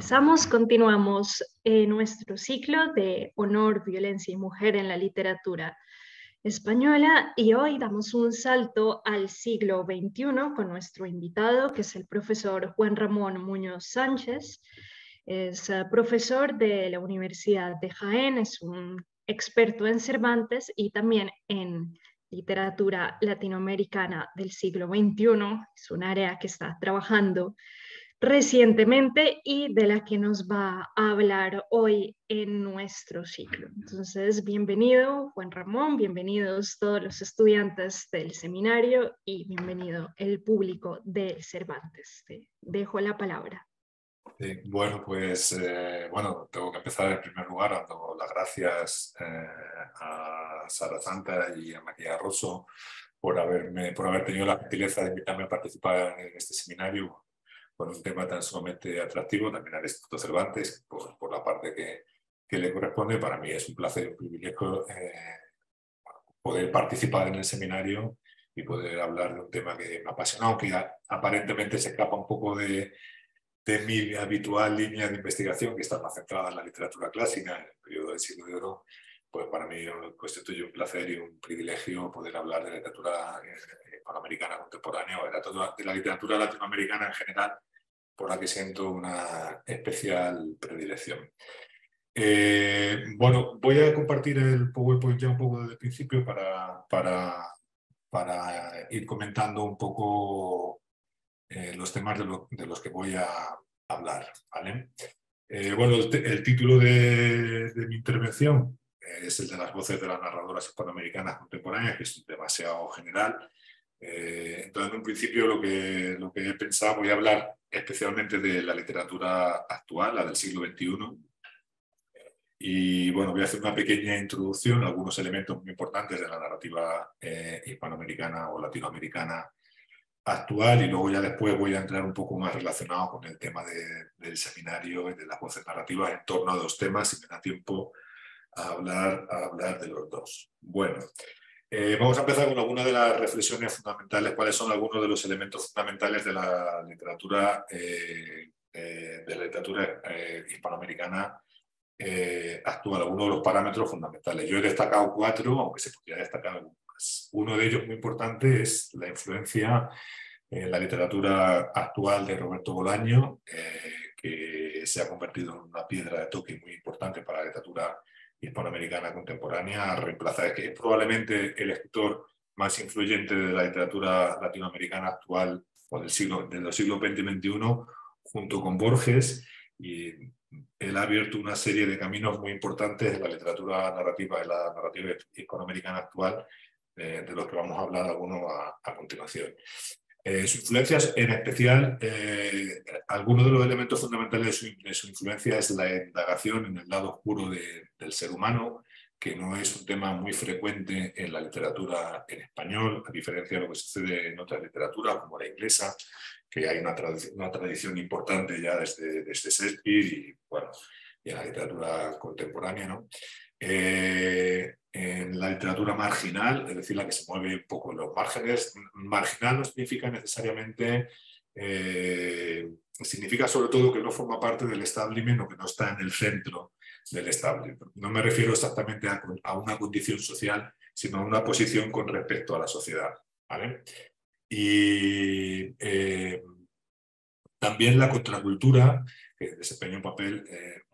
Continuamos nuestro ciclo de honor, violencia y mujer en la literatura española y hoy damos un salto al siglo XXI con nuestro invitado, que es el profesor Juan Ramón Muñoz Sánchez. Es profesor de la Universidad de Jaén, es un experto en Cervantes y también en literatura latinoamericana del siglo XXI. Es un área que está trabajando recientemente y de la que nos va a hablar hoy en nuestro ciclo. Entonces, bienvenido Juan Ramón, bienvenidos todos los estudiantes del seminario y bienvenido el público de Cervantes. Te dejo la palabra. Bueno, pues tengo que empezar en primer lugar dando las gracias a Sara Santa y a María Rosso por haber tenido la gentileza de invitarme a participar en este seminario con un tema tan sumamente atractivo, también al Instituto Cervantes, por la parte que le corresponde. Para mí es un placer y un privilegio poder participar en el seminario y poder hablar de un tema que me apasiona, aunque aparentemente se escapa un poco de mi habitual línea de investigación, que está más centrada en la literatura clásica, en el periodo del siglo de oro. Pues para mí constituye un placer y un privilegio poder hablar de la literatura hispanoamericana contemporánea o de la literatura latinoamericana en general, por la que siento una especial predilección. Voy a compartir el PowerPoint ya un poco desde el principio para ir comentando un poco los temas de los que voy a hablar, ¿vale? El título de mi intervención es el de las voces de las narradoras hispanoamericanas contemporáneas, que es demasiado general. Entonces, en un principio, lo que he pensado, voy a hablar especialmente de la literatura actual, la del siglo XXI. Y bueno, voy a hacer una pequeña introducción a algunos elementos muy importantes de la narrativa hispanoamericana o latinoamericana actual, y luego ya después voy a entrar un poco más relacionado con el tema del seminario y de las voces narrativas en torno a dos temas, si me da tiempo a hablar de los dos. Bueno, vamos a empezar con algunas de las reflexiones fundamentales, cuáles son algunos de los elementos fundamentales de la literatura, hispanoamericana actual, algunos de los parámetros fundamentales. Yo he destacado 4, aunque se podría destacar algunos más. Uno de ellos muy importante es la influencia en la literatura actual de Roberto Bolaño, que se ha convertido en una piedra de toque muy importante para la literatura hispanoamericana contemporánea, que es probablemente el escritor más influyente de la literatura latinoamericana actual o de los siglos XX y XXI, junto con Borges, y él ha abierto una serie de caminos muy importantes en la literatura narrativa, en la narrativa hispanoamericana actual, de los que vamos a hablar algunos a continuación. Sus influencias, en especial, algunos de los elementos fundamentales de su influencia es la indagación en el lado oscuro del ser humano, que no es un tema muy frecuente en la literatura en español, a diferencia de lo que sucede en otras literaturas, como la inglesa, que hay una tradición importante ya desde Shakespeare y, bueno, y en la literatura contemporánea, ¿no? En la literatura marginal, es decir, la que se mueve un poco en los márgenes. Marginal no significa necesariamente, significa sobre todo que no forma parte del establishment o que no está en el centro del establishment. No me refiero exactamente a una condición social, sino a una posición con respecto a la sociedad, ¿vale? Y también la contracultura, que desempeña un papel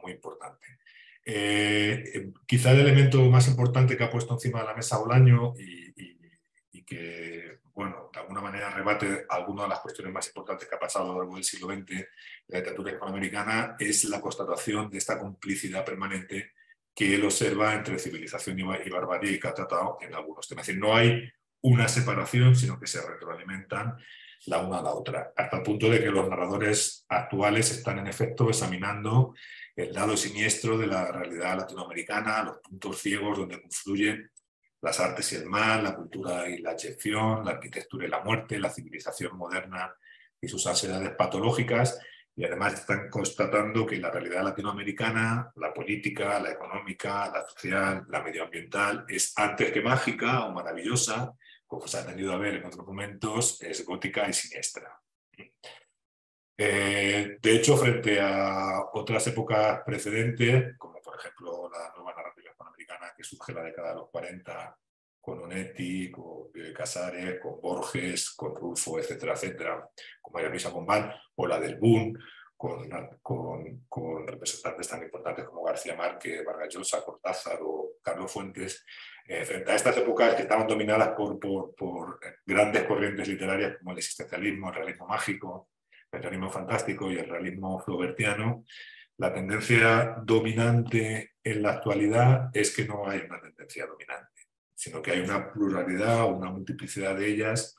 muy importante. Quizá el elemento más importante que ha puesto encima de la mesa Bolaño y que, bueno, de alguna manera rebate algunas de las cuestiones más importantes que ha pasado a lo largo del siglo XX en la literatura hispanoamericana, es la constatación de esta complicidad permanente que él observa entre civilización y barbarie, y que ha tratado en algunos temas. Es decir, no hay una separación, sino que se retroalimentan la una a la otra, hasta el punto de que los narradores actuales están en efecto examinando el lado siniestro de la realidad latinoamericana, los puntos ciegos donde confluyen las artes y el mal, la cultura y la abyección, la arquitectura y la muerte, la civilización moderna y sus ansiedades patológicas, y además están constatando que la realidad latinoamericana, la política, la económica, la social, la medioambiental, es antes que mágica o maravillosa, como se ha tenido a ver en otros momentos, es gótica y siniestra. De hecho, frente a otras épocas precedentes, como por ejemplo la nueva narrativa hispanoamericana que surge en la década de los 40, con Onetti, con Casares, con Borges, con Rulfo, etcétera, etcétera, con María Luisa Bombal, o la del Boom, con representantes tan importantes como García Márquez, Vargas Llosa, Cortázar o Carlos Fuentes, frente a estas épocas que estaban dominadas por grandes corrientes literarias como el existencialismo, el realismo mágico, el realismo fantástico y el realismo flaubertiano, la tendencia dominante en la actualidad es que no hay una tendencia dominante, sino que hay una pluralidad, una multiplicidad de ellas,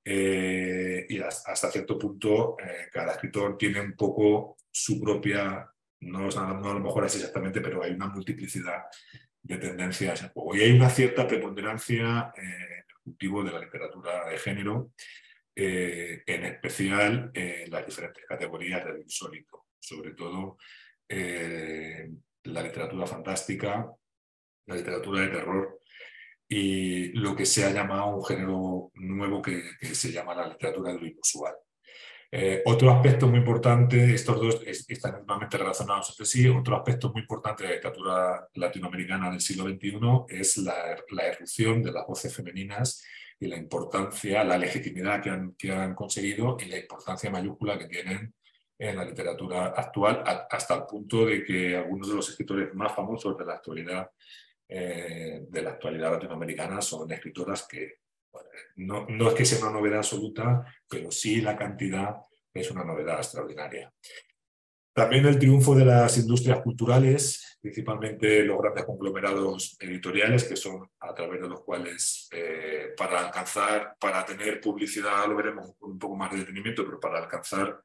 y hasta cierto punto cada escritor tiene un poco su propia, no a lo mejor es exactamente, pero hay una multiplicidad de tendencias en juego. Y hay una cierta preponderancia en el cultivo de la literatura de género, en especial en las diferentes categorías del insólito, sobre todo la literatura fantástica, la literatura de terror y lo que se ha llamado un género nuevo que se llama la literatura de lo inusual. Otro aspecto muy importante, estos dos están íntimamente relacionados entre sí, otro aspecto muy importante de la literatura latinoamericana del siglo XXI es la irrupción de las voces femeninas y la importancia, la legitimidad que han conseguido y la importancia mayúscula que tienen en la literatura actual, hasta el punto de que algunos de los escritores más famosos de la actualidad latinoamericana son escritoras que no es que sea una novedad absoluta, pero sí la cantidad es una novedad extraordinaria. También el triunfo de las industrias culturales, principalmente los grandes conglomerados editoriales, que son a través de los cuales para tener publicidad, lo veremos con un poco más de detenimiento, pero para alcanzar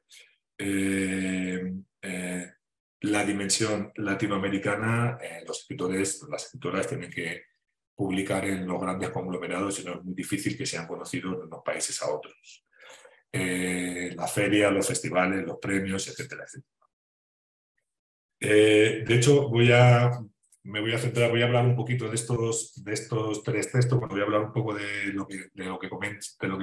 la dimensión latinoamericana, los escritores, las escritoras tienen que publicar en los grandes conglomerados y no es muy difícil que sean conocidos de unos países a otros. La feria, los festivales, los premios, etcétera, etcétera. De hecho, voy a hablar un poquito de estos tres textos, voy a hablar un poco de lo que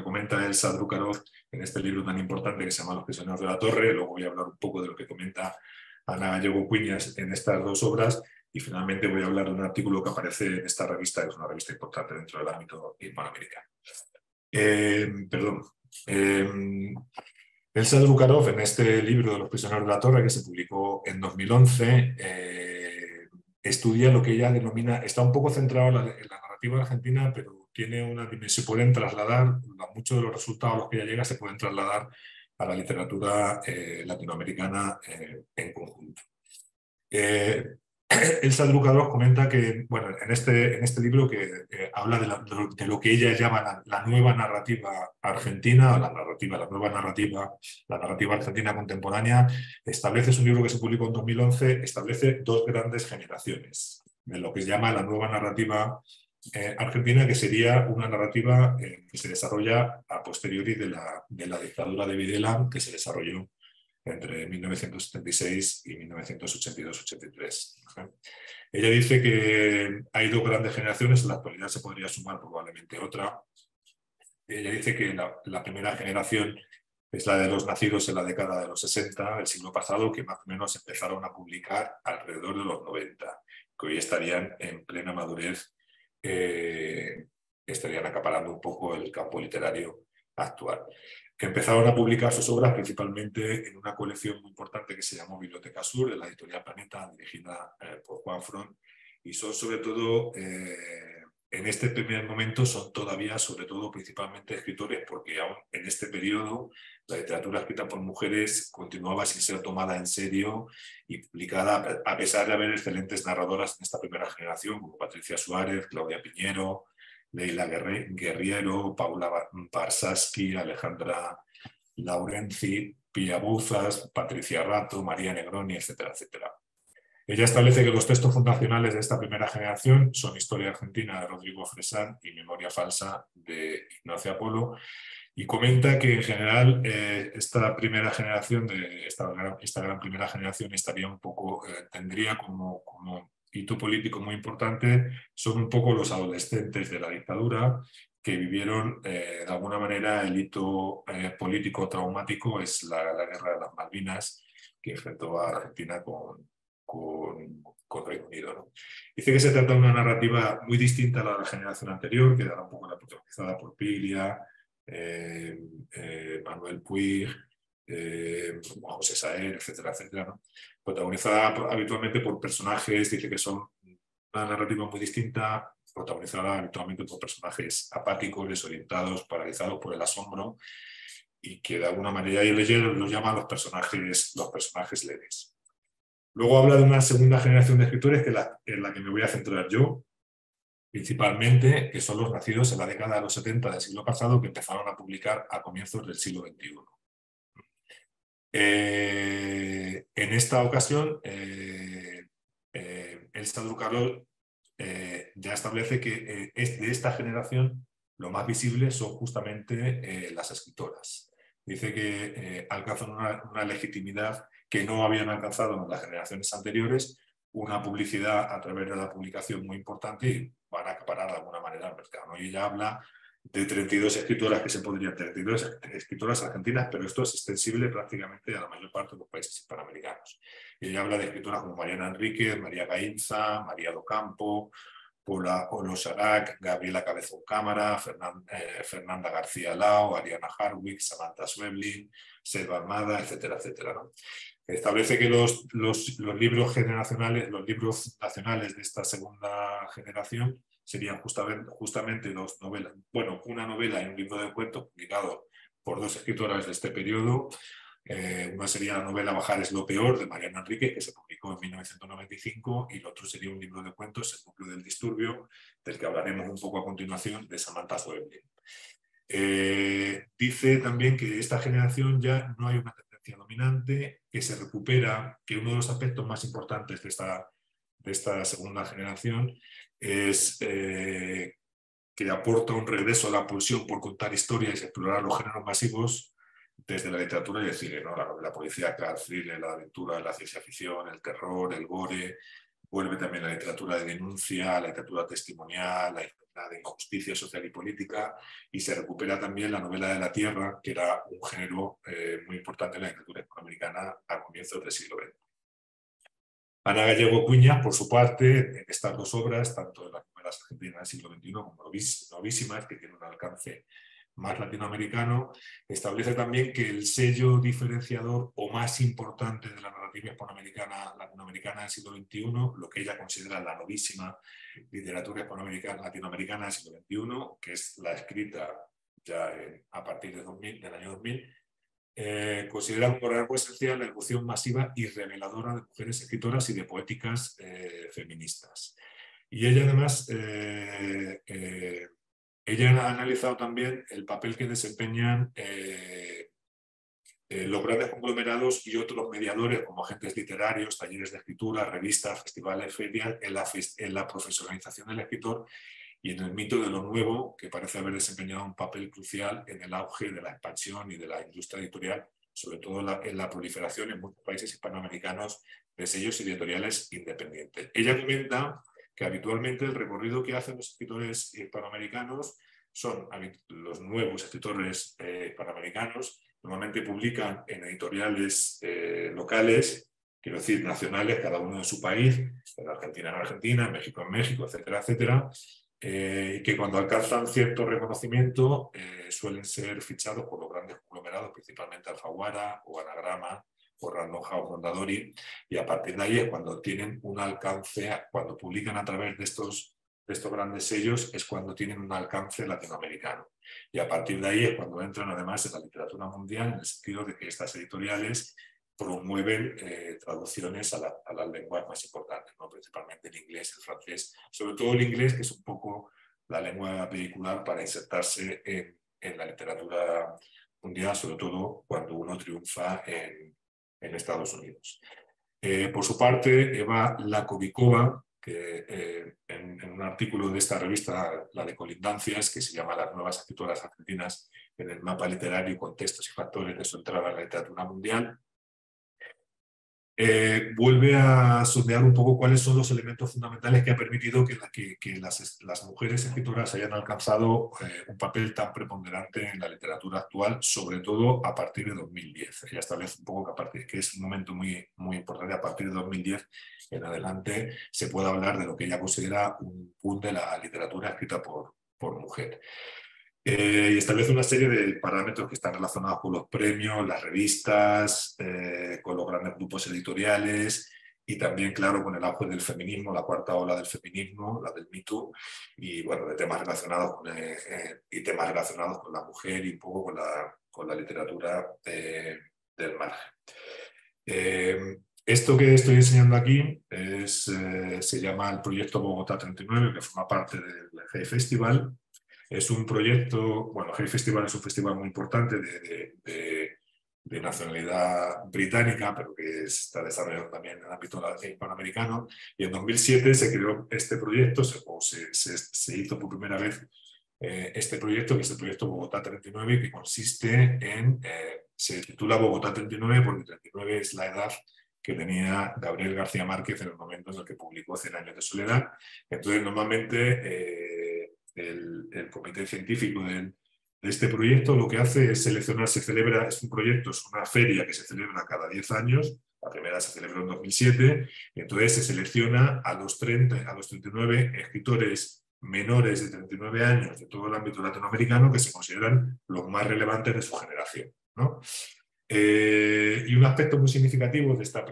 comenta Elsa Drucharov en este libro tan importante que se llama Los prisioneros de la torre, luego voy a hablar un poco de lo que comenta Ana Gallego Cuiñas en estas dos obras, y finalmente voy a hablar de un artículo que aparece en esta revista, que es una revista importante dentro del ámbito hispanoamericano. Perdón. Elsa Drucharov, en este libro de Los prisioneros de la torre, que se publicó en 2011, estudia lo que ella denomina, está un poco centrado en la narrativa argentina, pero tiene una dimensión, se pueden trasladar, muchos de los resultados a los que ella llega se pueden trasladar a la literatura latinoamericana en conjunto. Elsa Drucharov comenta que, bueno, en este libro que habla de lo que ella llama la nueva narrativa argentina, la narrativa argentina contemporánea, es un libro que se publicó en 2011, establece dos grandes generaciones de lo que se llama la nueva narrativa argentina, que sería una narrativa que se desarrolla a posteriori de la dictadura de Videla, que se desarrolló entre 1976 y 1982-83. Ella dice que hay dos grandes generaciones, en la actualidad se podría sumar probablemente otra. Ella dice que la primera generación es la de los nacidos en la década de los 60 del siglo pasado, que más o menos empezaron a publicar alrededor de los 90, que hoy estarían en plena madurez, estarían acaparando un poco el campo literario actual, que empezaron a publicar sus obras principalmente en una colección muy importante que se llamó Biblioteca Sur, de la editorial Planeta, dirigida por Juan Front, y son sobre todo, en este primer momento, son todavía sobre todo principalmente escritores, porque aún en este periodo la literatura escrita por mujeres continuaba sin ser tomada en serio y publicada, a pesar de haber excelentes narradoras en esta primera generación, como Patricia Suárez, Claudia Piñero, Leila Guerriero, Paula Barsaski, Alejandra Laurenzi, Pia Bouzas, Patricia Rato, María Negroni, etcétera, etcétera. Ella establece que los textos fundacionales de esta primera generación son Historia Argentina de Rodrigo Fresán y Memoria Falsa de Ignacio Apolo, y comenta que en general esta primera generación, esta gran primera generación estaría un poco, tendría como hito político muy importante, son un poco los adolescentes de la dictadura, que vivieron de alguna manera el hito político traumático es la guerra de las Malvinas, que enfrentó a Argentina con Reino Unido, ¿no? Dice que se trata de una narrativa muy distinta a la de la generación anterior, que era un poco la protagonizada por Piglia, Manuel Puig, José Saer, etcétera, etcétera, ¿no? Protagonizada habitualmente por personajes, dice que son una narrativa muy distinta, protagonizada habitualmente por personajes apáticos, desorientados, paralizados por el asombro, y que de alguna manera los llama los personajes leves. Luego habla de una segunda generación de escritores, que en la que me voy a centrar yo, principalmente, que son los nacidos en la década de los 70 del siglo pasado, que empezaron a publicar a comienzos del siglo XXI. En esta ocasión, Elsa Drucarol ya establece que de esta generación lo más visible son justamente las escritoras. Dice que alcanzan una legitimidad que no habían alcanzado en las generaciones anteriores, una publicidad a través de la publicación muy importante, y van a acaparar de alguna manera el mercado, ¿no? Y ella habla de 32 escritoras que se podrían, 32 escritoras argentinas, pero esto es extensible prácticamente a la mayor parte de los países hispanoamericanos. Y ella habla de escritoras como Mariana Enríquez, María Gainza, María Docampo, Paula Olosarac, Gabriela Cabezón Cámara, Fernanda García Lao, Ariana Harwick, Samantha Schweblin, Selva Armada, etcétera, etcétera, ¿no? Establece que los libros generacionales, los libros nacionales de esta segunda generación serían justamente dos novelas. Bueno, una novela y un libro de cuentos publicado por dos escritoras de este periodo. Una sería la novela Bajar es lo peor, de Mariana Enríquez, que se publicó en 1995, y el otro sería un libro de cuentos, El núcleo del disturbio, del que hablaremos un poco a continuación, de Samantha Schweblin. Dice también que esta generación ya no hay una tendencia dominante, que se recupera, que uno de los aspectos más importantes de esta segunda generación es que aporta un regreso a la pulsión por contar historias y explorar los géneros masivos desde la literatura y el cine, ¿no? La novela policíaca, el thriller, la aventura, la ciencia ficción, el terror, el gore. Vuelve también la literatura de denuncia, la literatura testimonial, la de injusticia social y política, y se recupera también la novela de la tierra, que era un género muy importante en la literatura hispanoamericana a comienzos del siglo XX. Ana Gallego Cuñas, por su parte, en estas dos obras, tanto en las novelas argentinas del siglo XXI como Novísimas, que tienen un alcance más latinoamericano, establece también que el sello diferenciador o más importante de la narrativa latinoamericana del siglo XXI, lo que ella considera la novísima literatura latinoamericana del siglo XXI, que es la escrita ya a partir del año 2000, considera como algo esencial la evolución masiva y reveladora de mujeres escritoras y de poéticas feministas. Y ella además ella ha analizado también el papel que desempeñan los grandes conglomerados y otros mediadores como agentes literarios, talleres de escritura, revistas, festivales, ferias, en la profesionalización del escritor y en el mito de lo nuevo, que parece haber desempeñado un papel crucial en el auge de la expansión y de la industria editorial, sobre todo en la proliferación en muchos países hispanoamericanos de sellos editoriales independientes. Ella comenta que habitualmente el recorrido que hacen los escritores hispanoamericanos son los nuevos escritores hispanoamericanos, normalmente publican en editoriales locales, quiero decir nacionales, cada uno en su país, en Argentina, en México, etcétera, etcétera, que cuando alcanzan cierto reconocimiento suelen ser fichados por los grandes conglomerados, principalmente Alfaguara o Anagrama o Random House Mondadori, y a partir de ahí es cuando tienen un alcance, cuando publican a través de estos grandes sellos, es cuando tienen un alcance latinoamericano. Y a partir de ahí es cuando entran además en la literatura mundial, en el sentido de que estas editoriales promueven traducciones a las lenguas más importantes, ¿no? Principalmente el inglés, el francés, sobre todo el inglés, que es un poco la lengua vehicular para insertarse en la literatura mundial, sobre todo cuando uno triunfa en Estados Unidos. Por su parte, Eva Lakovikova, que en un artículo de esta revista, la de Colindancias, que se llama Las nuevas escritoras argentinas en el mapa literario, contextos y factores de su entrada a la literatura mundial, vuelve a sondear un poco cuáles son los elementos fundamentales que ha permitido que las mujeres escritoras hayan alcanzado un papel tan preponderante en la literatura actual, sobre todo a partir de 2010. Ella establece un poco que es un momento muy, muy importante. A partir de 2010 en adelante se puede hablar de lo que ella considera un boom de la literatura escrita por mujer. Y establece una serie de parámetros que están relacionados con los premios, las revistas, con los grandes grupos editoriales y también, claro, con el auge del feminismo, la cuarta ola del feminismo, la del Me Too, y bueno, de temas relacionados con la mujer y un poco con la literatura del margen. Esto que estoy enseñando aquí se llama el Proyecto Bogotá 39, que forma parte del Hey Festival. Es un proyecto, bueno, Hey Festival es un festival muy importante de nacionalidad británica, pero que está desarrollado también en el ámbito hispanoamericano. Y en 2007 se creó este proyecto, se hizo por primera vez este proyecto, que es el Proyecto Bogotá 39, que consiste en, se titula Bogotá 39 porque 39 es la edad que tenía Gabriel García Márquez en el momento en el que publicó Cien años de soledad. Entonces, normalmente el comité científico de este proyecto lo que hace es seleccionar, es un proyecto, es una feria que se celebra cada 10 años, la primera se celebró en 2007, y entonces se selecciona a los 39 escritores menores de 39 años de todo el ámbito latinoamericano que se consideran los más relevantes de su generación, ¿no? Y un aspecto muy significativo de esta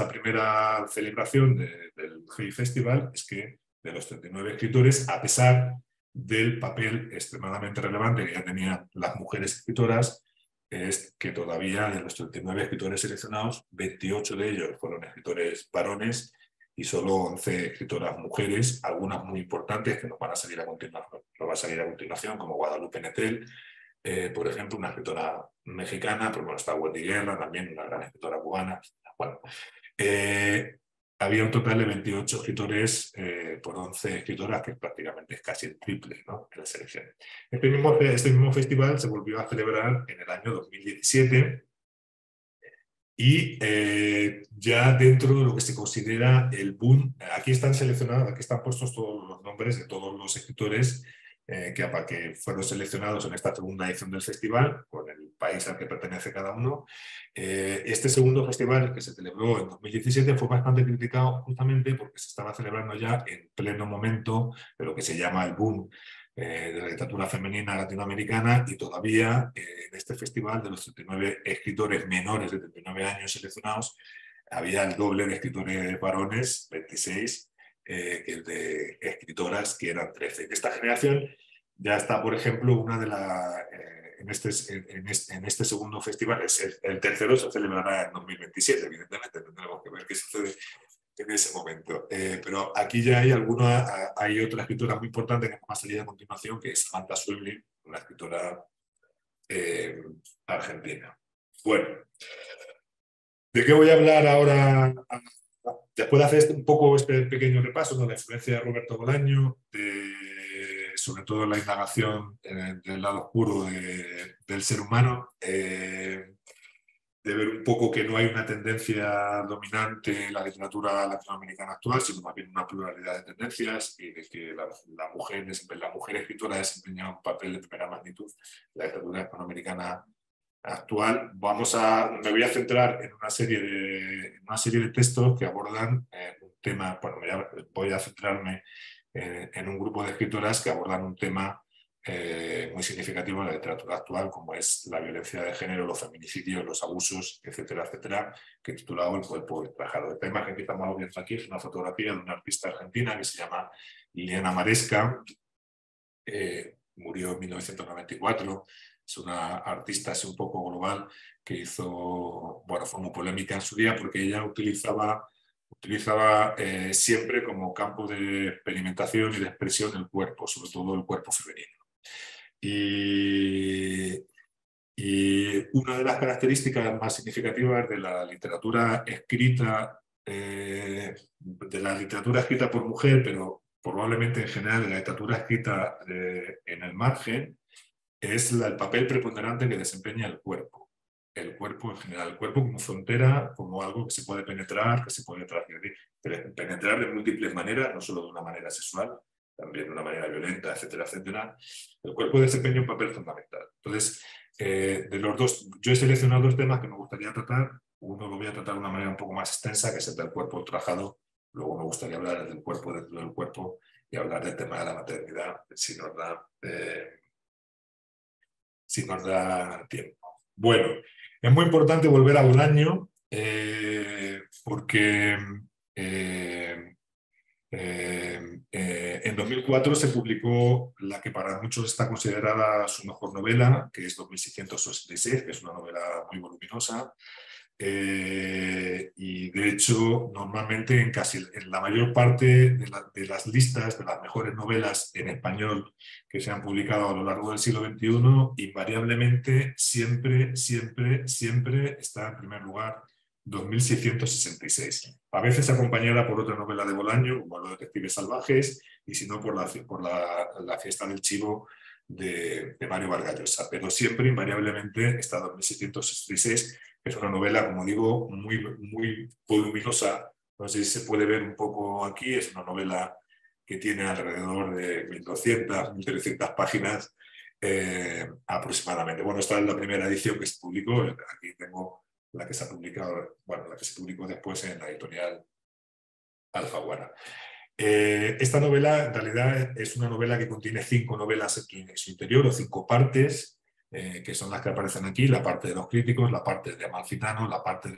primera celebración del Hey Festival es que de los 39 escritores, a pesar del papel extremadamente relevante que ya tenían las mujeres escritoras, es que todavía de los 39 escritores seleccionados, 28 de ellos fueron escritores varones y solo 11 escritoras mujeres, algunas muy importantes que nos van a salir a continuación, como Guadalupe Nettel, por ejemplo, una escritora mexicana, pero bueno, está Wendy Guerra, también una gran escritora cubana. Bueno, había un total de 28 escritores por 11 escritoras, que prácticamente es casi el triple, ¿no?, en la selección. Este mismo festival se volvió a celebrar en el año 2017 y ya dentro de lo que se considera el boom, aquí están seleccionados, aquí están puestos todos los nombres de todos los escritores que fueron seleccionados en esta segunda edición del festival, con el país al que pertenece cada uno. Este segundo festival, que se celebró en 2017, fue bastante criticado justamente porque se estaba celebrando ya en pleno momento de lo que se llama el boom de la literatura femenina latinoamericana, y todavía en este festival, de los 39 escritores menores de 39 años seleccionados, había el doble de escritores varones, 26, que el de escritoras, que eran 13. De esta generación ya está, por ejemplo, una de las... en este segundo festival, el tercero se celebrará en 2027, evidentemente, tendremos que ver qué sucede en ese momento. Pero aquí ya hay otra escritora muy importante que va a salir a continuación, que es Samantha Schweblin, una escritora argentina. Bueno, ¿de qué voy a hablar ahora? Después de hacer un poco este pequeño repaso de la influencia de Roberto Bolaño, sobre todo la indagación del lado oscuro del ser humano, de ver un poco que no hay una tendencia dominante en la literatura latinoamericana actual, sino más bien una pluralidad de tendencias, y de que la mujer escritora ha desempeñado un papel de primera magnitud en la literatura hispanoamericana actual. Me voy a centrar en una serie de textos que abordan un tema, bueno, voy a centrarme en un grupo de escritoras que abordan un tema muy significativo en la literatura actual, como es la violencia de género, los feminicidios, los abusos, etcétera, etcétera, que he titulado El cuerpo ultrajado. Esta imagen que estamos viendo aquí es una fotografía de una artista argentina que se llama Liliana Maresca, murió en 1994, es una artista así un poco global que hizo, bueno, fue muy polémica en su día porque ella utilizaba siempre como campo de experimentación y de expresión el cuerpo, sobre todo el cuerpo femenino. Y una de las características más significativas de la literatura escrita, por mujer, pero probablemente en general de la literatura escrita en el margen, es el papel preponderante que desempeña el cuerpo. el cuerpo en general, el cuerpo como frontera, como algo que se puede penetrar, que se puede transgredir, penetrar de múltiples maneras, no solo de una manera sexual, también de una manera violenta, etcétera, etcétera. El cuerpo desempeña un papel fundamental. Entonces, de los dos, yo he seleccionado dos temas que me gustaría tratar. Uno lo voy a tratar de una manera un poco más extensa, que es el del cuerpo ultrajado. Luego me gustaría hablar del cuerpo dentro del cuerpo y hablar del tema de la maternidad, si nos da tiempo. Bueno, es muy importante volver a Bolaño porque en 2004 se publicó la que para muchos está considerada su mejor novela, que es 2666, que es una novela muy voluminosa. Y de hecho, normalmente en la mayor parte de las listas de las mejores novelas en español que se han publicado a lo largo del siglo XXI, invariablemente siempre está en primer lugar 2666. A veces acompañada por otra novela de Bolaño, como Los detectives salvajes, y si no por la fiesta del chivo de Mario Vargas Llosa. Pero siempre, invariablemente, está 2666, que es una novela, como digo, muy voluminosa. No sé si se puede ver un poco aquí. Es una novela que tiene alrededor de 1200, 1300 páginas aproximadamente. Bueno, esta es la primera edición que se publicó. Aquí tengo la que se ha publicado, bueno, la que se publicó después en la editorial Alfaguara. Esta novela en realidad es una novela que contiene 5 novelas en su interior, o 5 partes, que son las que aparecen aquí: la parte de los críticos, la parte de Amalfitano, la parte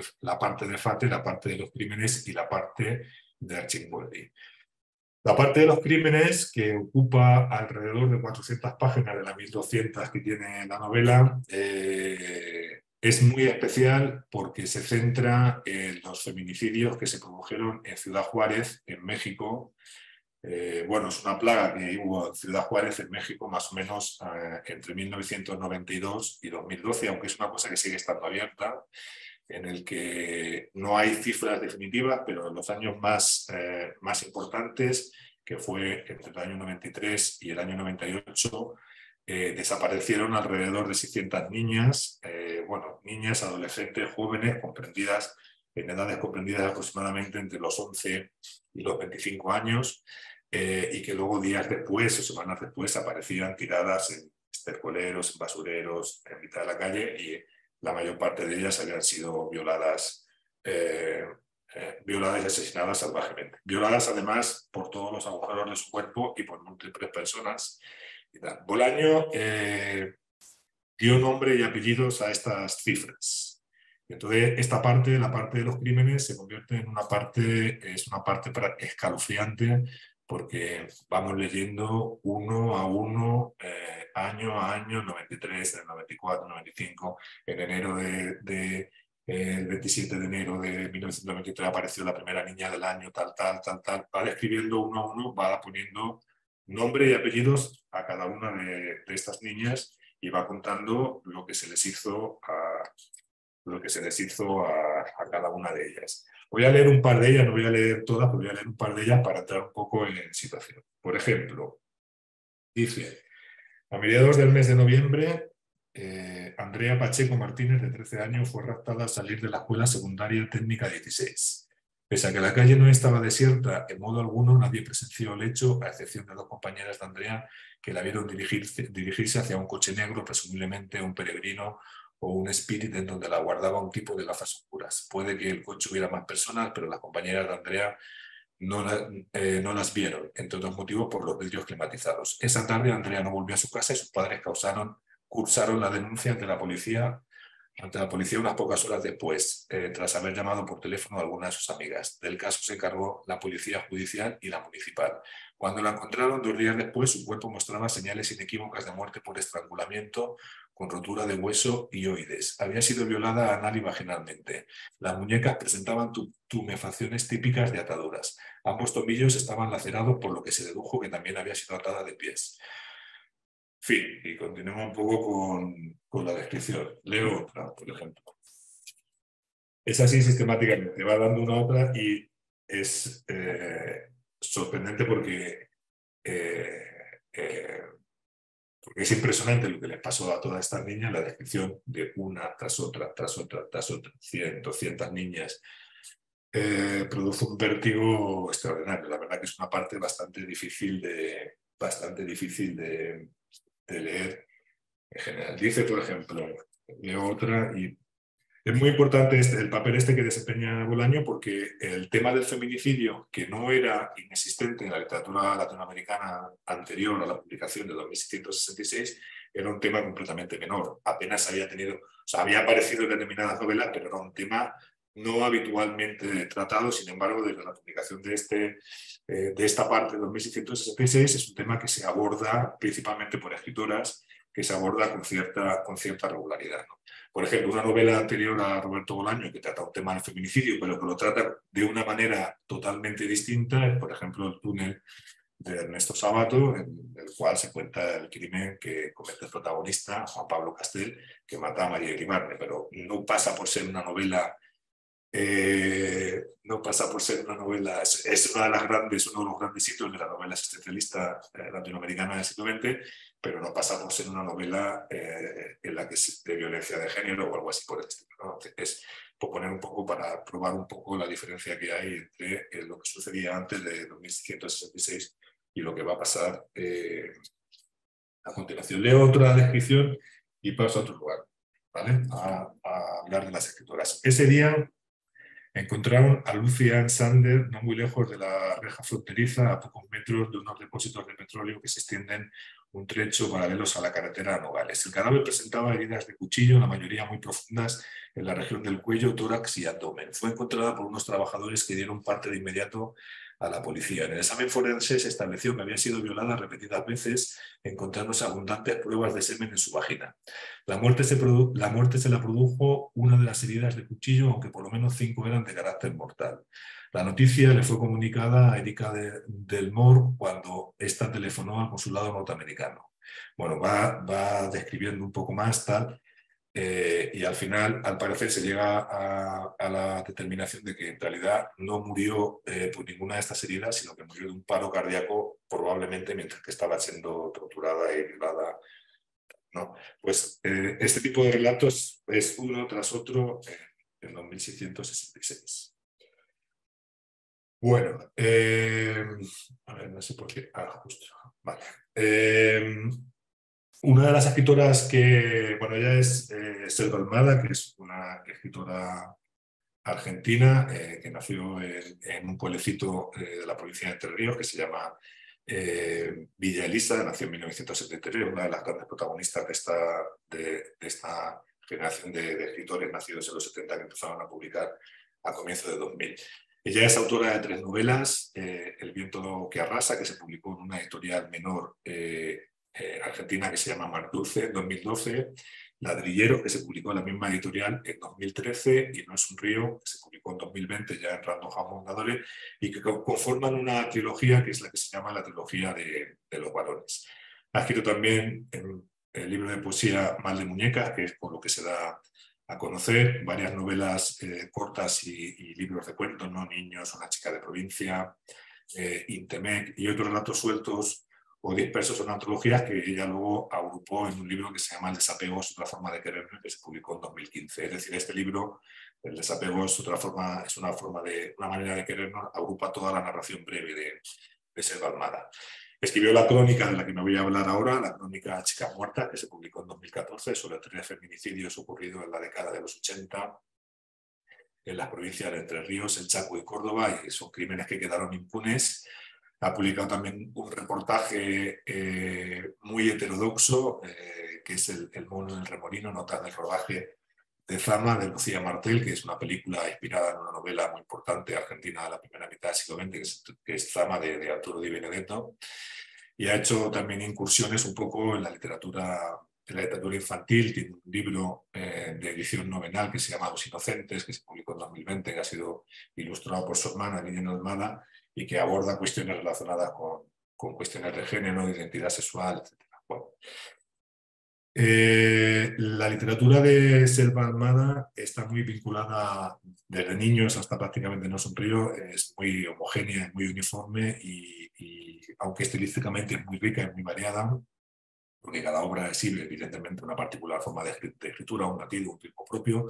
de Fate, la parte de los crímenes y la parte de Archimboldi. La parte de los crímenes, que ocupa alrededor de 400 páginas de las 1200 que tiene la novela, es muy especial porque se centra en los feminicidios que se produjeron en Ciudad Juárez, en México. Bueno, es una plaga que hubo en Ciudad Juárez, en México, más o menos entre 1992 y 2012, aunque es una cosa que sigue estando abierta, en el que no hay cifras definitivas, pero en los años más importantes, que fue entre el año 93 y el año 98, desaparecieron alrededor de 600 niñas, niñas, adolescentes, jóvenes, en edades comprendidas aproximadamente entre los 11 y los 25 años, y que luego días después o semanas después aparecían tiradas en estercoleros, en basureros, en mitad de la calle, y la mayor parte de ellas habían sido violadas y asesinadas salvajemente. Violadas además por todos los agujeros de su cuerpo y por múltiples personas. Bolaño dio nombre y apellidos a estas cifras. Entonces, esta parte, la parte de los crímenes, se convierte en una parte escalofriante, porque vamos leyendo uno a uno, año a año, 93, en el 94, 95, en enero el 27 de enero de 1993 apareció la primera niña del año, tal. Va describiendo uno a uno, va poniendo nombre y apellidos a cada una de estas niñas y va contando lo que se les hizo a cada una de ellas. Voy a leer un par de ellas, no voy a leer todas, pero voy a leer un par de ellas para entrar un poco en situación. Por ejemplo, dice: a mediados del mes de noviembre, Andrea Pacheco Martínez, de 13 años, fue raptada al salir de la escuela secundaria técnica 16. Pese a que la calle no estaba desierta en modo alguno, nadie presenció el hecho, a excepción de 2 compañeras de Andrea que la vieron dirigirse hacia un coche negro, presumiblemente un peregrino o un espíritu, en donde la guardaba un tipo de gafas oscuras. Puede que el coche hubiera más personas, pero las compañeras de Andrea no las vieron, entre otros motivos por los vidrios climatizados. Esa tarde Andrea no volvió a su casa y sus padres cursaron la denuncia ante la policía unas pocas horas después, tras haber llamado por teléfono a alguna de sus amigas. Del caso se encargó la policía judicial y la municipal. Cuando la encontraron 2 días después, su cuerpo mostraba señales inequívocas de muerte por estrangulamiento, con rotura de hueso y oides. Había sido violada anal y vaginalmente. Las muñecas presentaban tumefacciones típicas de ataduras. Ambos tobillos estaban lacerados, por lo que se dedujo que también había sido atada de pies. Fin, y continuemos un poco con la descripción. Leo otra, por ejemplo. Es así sistemáticamente, va dando una a otra y es sorprendente porque porque es impresionante lo que les pasó a todas estas niñas, la descripción de una tras otra, tras otra, tras otra, 100, 200 niñas, produce un vértigo extraordinario. La verdad que es una parte bastante difícil de leer en general. Dice, por ejemplo, leo otra y es muy importante el papel que desempeña Bolaño, porque el tema del feminicidio, que no era inexistente en la literatura latinoamericana anterior a la publicación de 2666, era un tema completamente menor. Apenas había tenido, o sea, había aparecido en determinadas novelas, pero era un tema no habitualmente tratado. Sin embargo, desde la publicación de esta parte de 2666 es un tema que se aborda principalmente por escritoras, que se aborda con cierta regularidad, ¿no? Por ejemplo, una novela anterior a Roberto Bolaño que trata un tema del feminicidio, pero que lo trata de una manera totalmente distinta, es, por ejemplo, El túnel de Ernesto Sábato, en el cual se cuenta el crimen que comete el protagonista, Juan Pablo Castel, que mata a María Iribarne, pero no pasa por ser una novela. No pasa por ser una novela, es una de las grandes, uno de los grandes hitos de la novela existencialista latinoamericana del siglo XX, pero no pasa por ser una novela en la que es de violencia de género o algo así por el estilo, ¿no? Es por poner un poco, para probar un poco la diferencia que hay entre lo que sucedía antes de 2666 y lo que va a pasar a continuación. Leo otra descripción y paso a otro lugar, ¿vale? A hablar de las escritoras. Ese día encontraron a Lucian Sander no muy lejos de la reja fronteriza, a pocos metros de unos depósitos de petróleo que se extienden un trecho paralelos a la carretera a Nogales. El cadáver presentaba heridas de cuchillo, la mayoría muy profundas, en la región del cuello, tórax y abdomen. Fue encontrada por unos trabajadores que dieron parte de inmediato a la policía. En el examen forense se estableció que había sido violada repetidas veces, encontrándose abundantes pruebas de semen en su vagina. La muerte se la produjo una de las heridas de cuchillo, aunque por lo menos 5 eran de carácter mortal. La noticia le fue comunicada a Erika del Mor cuando ésta telefonó al consulado norteamericano. Bueno, va describiendo un poco más tal, y al final, al parecer, se llega a la determinación de que en realidad no murió por ninguna de estas heridas, sino que murió de un paro cardíaco, probablemente mientras que estaba siendo torturada y violada, ¿no? Pues este tipo de relatos es uno tras otro en 2666. Bueno, a ver, no sé por qué. Ah, justo. Vale. Una de las escritoras que, bueno, ella es Selva Almada, que es una escritora argentina que nació en un pueblecito de la provincia de Entre Ríos que se llama Villa Elisa, nació en 1973, una de las grandes protagonistas de esta generación de escritores nacidos en los 70 que empezaron a publicar a comienzos de 2000. Ella es autora de 3 novelas, El viento que arrasa, que se publicó en una editorial menor argentina que se llama Mar Dulce en 2012, Ladrillero, que se publicó en la misma editorial en 2013, y No es un río, que se publicó en 2020 ya en Random House Mondadori, y que conforman una trilogía que es la que se llama la trilogía de los varones. Ha escrito también en el libro de poesía Mal de Muñecas, que es por lo que se da a conocer, varias novelas cortas y libros de cuentos, ¿no? Niños, Una chica de provincia, Intemec y otros relatos sueltos o dispersos en antologías que ella luego agrupó en un libro que se llama El desapego es otra forma de quererme, que se publicó en 2015. Es decir, este libro, El desapego es una manera de querernos, agrupa toda la narración breve de Selva Almada. Escribió la crónica de la que me voy a hablar ahora, la crónica Chicas Muertas, que se publicó en 2014, sobre 3 feminicidios ocurridos en la década de los 80 en las provincias de Entre Ríos, El Chaco y Córdoba, y son crímenes que quedaron impunes. Ha publicado también un reportaje muy heterodoxo, que es el mono del remolino, notas del rodaje de Zama, de Lucía Martel, que es una película inspirada en una novela muy importante argentina de la primera mitad del siglo XX, que es Zama, de Arturo Di Benedetto. Y ha hecho también incursiones un poco en la literatura infantil. Tiene un libro de edición novenal que se llama Los Inocentes, que se publicó en 2020, que ha sido ilustrado por su hermana, Liliana Almada, y que aborda cuestiones relacionadas con cuestiones de género, de identidad sexual, etc. Bueno, la literatura de Selva Almada está muy vinculada desde niños hasta prácticamente No es un río, es muy homogénea, es muy uniforme y aunque estilísticamente es muy rica, es muy variada, porque cada obra exhibe evidentemente una particular forma de escritura, un latido, un ritmo propio,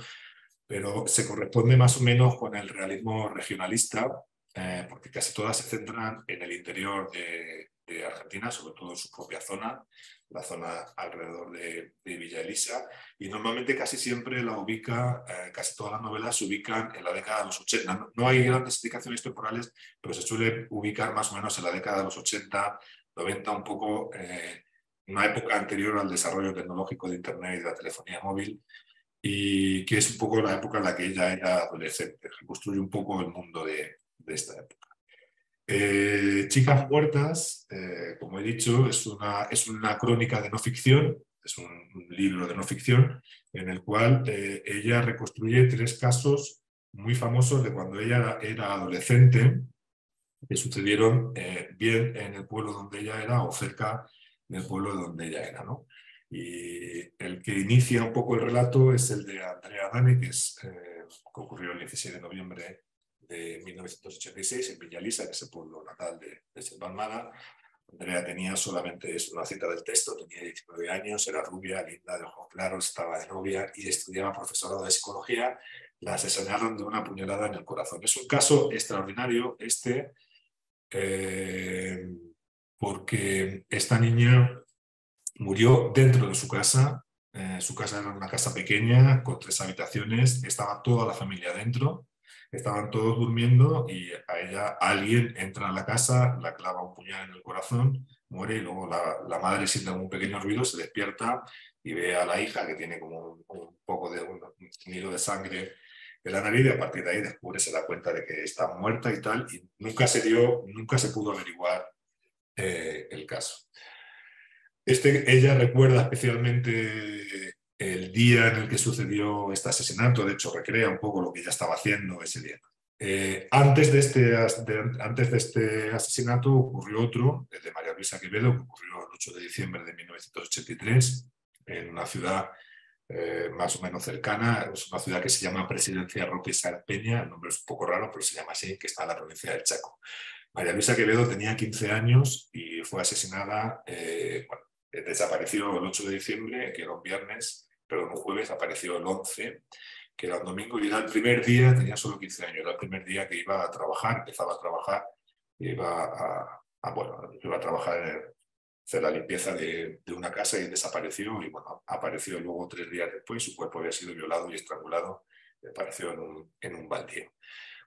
pero se corresponde más o menos con el realismo regionalista, porque casi todas se centran en el interior de Argentina, sobre todo en su propia zona, la zona alrededor de Villa Elisa, y normalmente casi siempre la ubica, casi todas las novelas se ubican en la década de los 80. No hay grandes indicaciones temporales, pero se suele ubicar más o menos en la década de los 80, 90, un poco una época anterior al desarrollo tecnológico de Internet y de la telefonía móvil, y que es un poco la época en la que ella era adolescente, reconstruye un poco el mundo de esta época. Chicas Muertas, como he dicho, es una crónica de no ficción, es un libro de no ficción en el cual ella reconstruye 3 casos muy famosos de cuando ella era adolescente, que sucedieron bien en el pueblo donde ella era o cerca del pueblo donde ella era, ¿no? Y el que inicia un poco el relato es el de Andrea Dani, que ocurrió el 16 de noviembre de 1986 en Villa Elisa, que es el pueblo natal de Selva Almada. Andrea tenía solamente, es una cita del texto, tenía 19 años, era rubia, linda, de ojos claros, estaba de novia y estudiaba profesorado de psicología. La asesinaron de una puñalada en el corazón. Es un caso extraordinario porque esta niña murió dentro de su casa. Su casa era una casa pequeña con 3 habitaciones, estaba toda la familia dentro, estaban todos durmiendo y a ella alguien entra a la casa, la clava un puñal en el corazón, muere, y luego la madre siente un pequeño ruido, se despierta y ve a la hija que tiene como un poco de un hilo de sangre en la nariz, y a partir de ahí descubre, se da cuenta de que está muerta y tal, y nunca se pudo averiguar el caso. Ella recuerda especialmente el día en el que sucedió este asesinato, de hecho recrea un poco lo que ella estaba haciendo ese día. Antes de este asesinato ocurrió otro, el de María Luisa Quevedo, que ocurrió el 8 de diciembre de 1983, en una ciudad más o menos cercana, es una ciudad que se llama Presidencia Roque Sarpeña, el nombre es un poco raro, pero se llama así, que está en la provincia del Chaco. María Luisa Quevedo tenía 15 años y fue asesinada, desapareció el 8 de diciembre, que era un viernes, pero un jueves, apareció el 11, que era un domingo, y era el primer día, tenía solo 15 años, era el primer día que iba a trabajar, empezaba a trabajar, iba a trabajar en hacer la limpieza de una casa, y desapareció, y bueno, apareció luego 3 días después, su cuerpo había sido violado y estrangulado, y apareció en un baldío.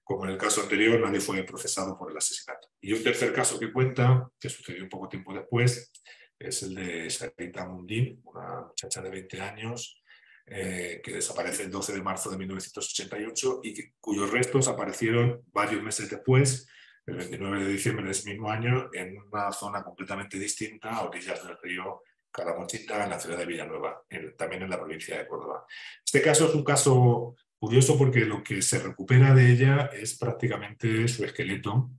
Como en el caso anterior, nadie fue procesado por el asesinato. Y un tercer caso que cuenta, que sucedió un poco tiempo después, es el de Sarita Mundín, una muchacha de 20 años que desaparece el 12 de marzo de 1988 y cuyos restos aparecieron varios meses después, el 29 de diciembre de ese mismo año, en una zona completamente distinta, a orillas del río Calamuchita, en la ciudad de Villanueva, también en la provincia de Córdoba. Este caso es un caso curioso porque lo que se recupera de ella es prácticamente su esqueleto.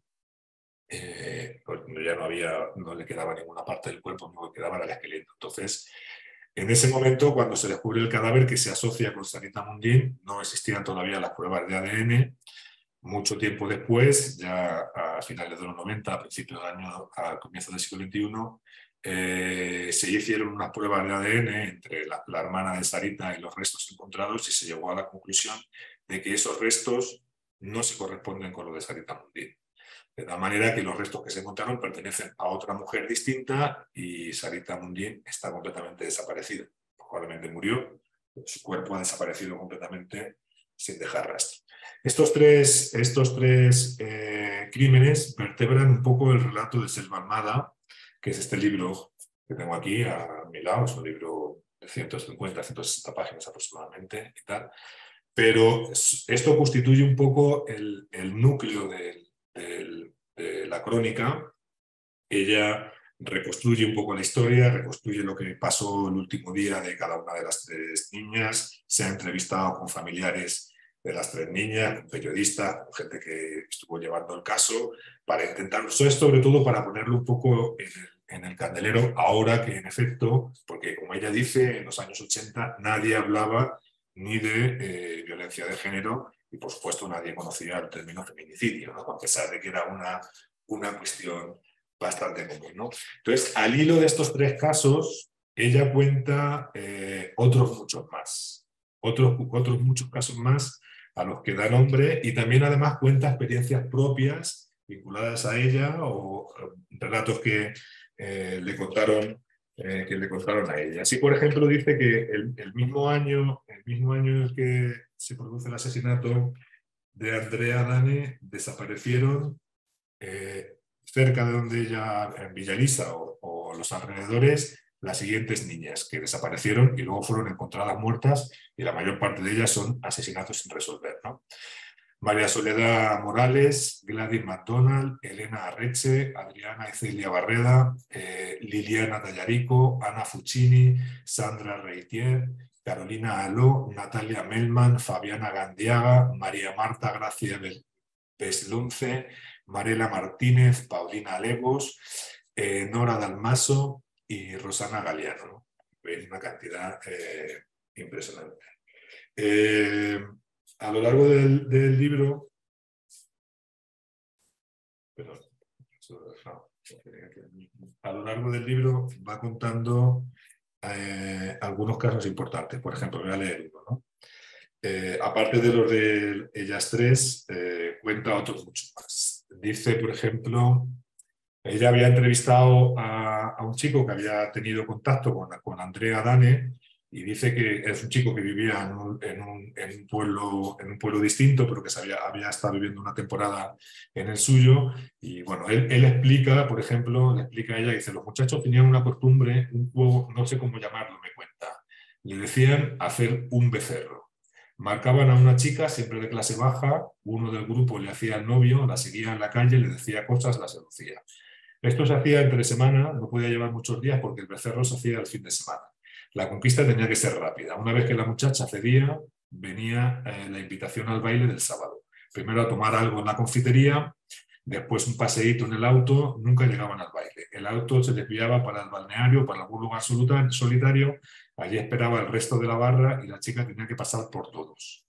Ya no le quedaba ninguna parte del cuerpo, no le quedaba el esqueleto. Entonces, en ese momento, cuando se descubre el cadáver que se asocia con Sarita Mundín, no existían todavía las pruebas de ADN. Mucho tiempo después, ya a finales de los 90, a principios del año, a comienzos del siglo XXI, se hicieron unas pruebas de ADN entre la hermana de Sarita y los restos encontrados, y se llegó a la conclusión de que esos restos no se corresponden con los de Sarita Mundín. De tal manera que los restos que se encontraron pertenecen a otra mujer distinta y Sarita Mundín está completamente desaparecida. Probablemente murió, su cuerpo ha desaparecido completamente sin dejar rastro. Estos tres crímenes vertebran un poco el relato de Selva Almada, que es este libro que tengo aquí a mi lado. Es un libro de 150, 160 páginas aproximadamente y tal. Pero esto constituye un poco el núcleo de la crónica. Ella reconstruye un poco la historia, reconstruye lo que pasó el último día de cada una de las 3 niñas, se ha entrevistado con familiares de las 3 niñas, con periodistas, con gente que estuvo llevando el caso, para intentar, sobre todo para ponerlo un poco en el candelero, ahora que en efecto, porque como ella dice, en los años 80 nadie hablaba ni de violencia de género, y por supuesto nadie conocía el término feminicidio, ¿no? A pesar de que era una cuestión bastante común, ¿no? Entonces, al hilo de estos 3 casos, ella cuenta otros muchos más, otros muchos casos más a los que da nombre, y también además cuenta experiencias propias vinculadas a ella o relatos que le contaron a ella. Así, por ejemplo, dice que el mismo año en el que se produce el asesinato de Andrea Dane, desaparecieron cerca de donde ella, en Villalisa o los alrededores, las siguientes niñas que desaparecieron y luego fueron encontradas muertas, y la mayor parte de ellas son asesinatos sin resolver, ¿no? María Soledad Morales, Gladys McDonald, Elena Arreche, Adriana Ecelia Barreda, Liliana Tallarico, Ana Fuccini, Sandra Reitier, Carolina Aló, Natalia Melman, Fabiana Gandiaga, María Marta Gracia Beslunce, Marela Martínez, Paulina Legos, Nora Dalmaso y Rosana Galeano, ¿no? Veis una cantidad impresionante. A lo largo del libro, perdón, a lo largo del libro va contando algunos casos importantes. Por ejemplo, voy a leer uno, ¿no? Aparte de los de ellas tres, cuenta otros muchos más. Dice, por ejemplo, ella había entrevistado a un chico que había tenido contacto con Andrea Dane, y dice que es un chico que vivía en un pueblo distinto, pero que había estado viviendo una temporada en el suyo. Y bueno, él explica, por ejemplo, le explica a ella, dice, los muchachos tenían una costumbre, un juego, no sé cómo llamarlo, me cuenta. Le decían hacer un becerro. Marcaban a una chica, siempre de clase baja, uno del grupo le hacía el novio, la seguía en la calle, le decía cosas, la seducía. Esto se hacía entre semana, no podía llevar muchos días porque el becerro se hacía el fin de semana. La conquista tenía que ser rápida. Una vez que la muchacha cedía, venía la invitación al baile del sábado. Primero a tomar algo en la confitería, después un paseíto en el auto, nunca llegaban al baile. El auto se desviaba para el balneario, para algún lugar solitario, allí esperaba el resto de la barra y la chica tenía que pasar por todos.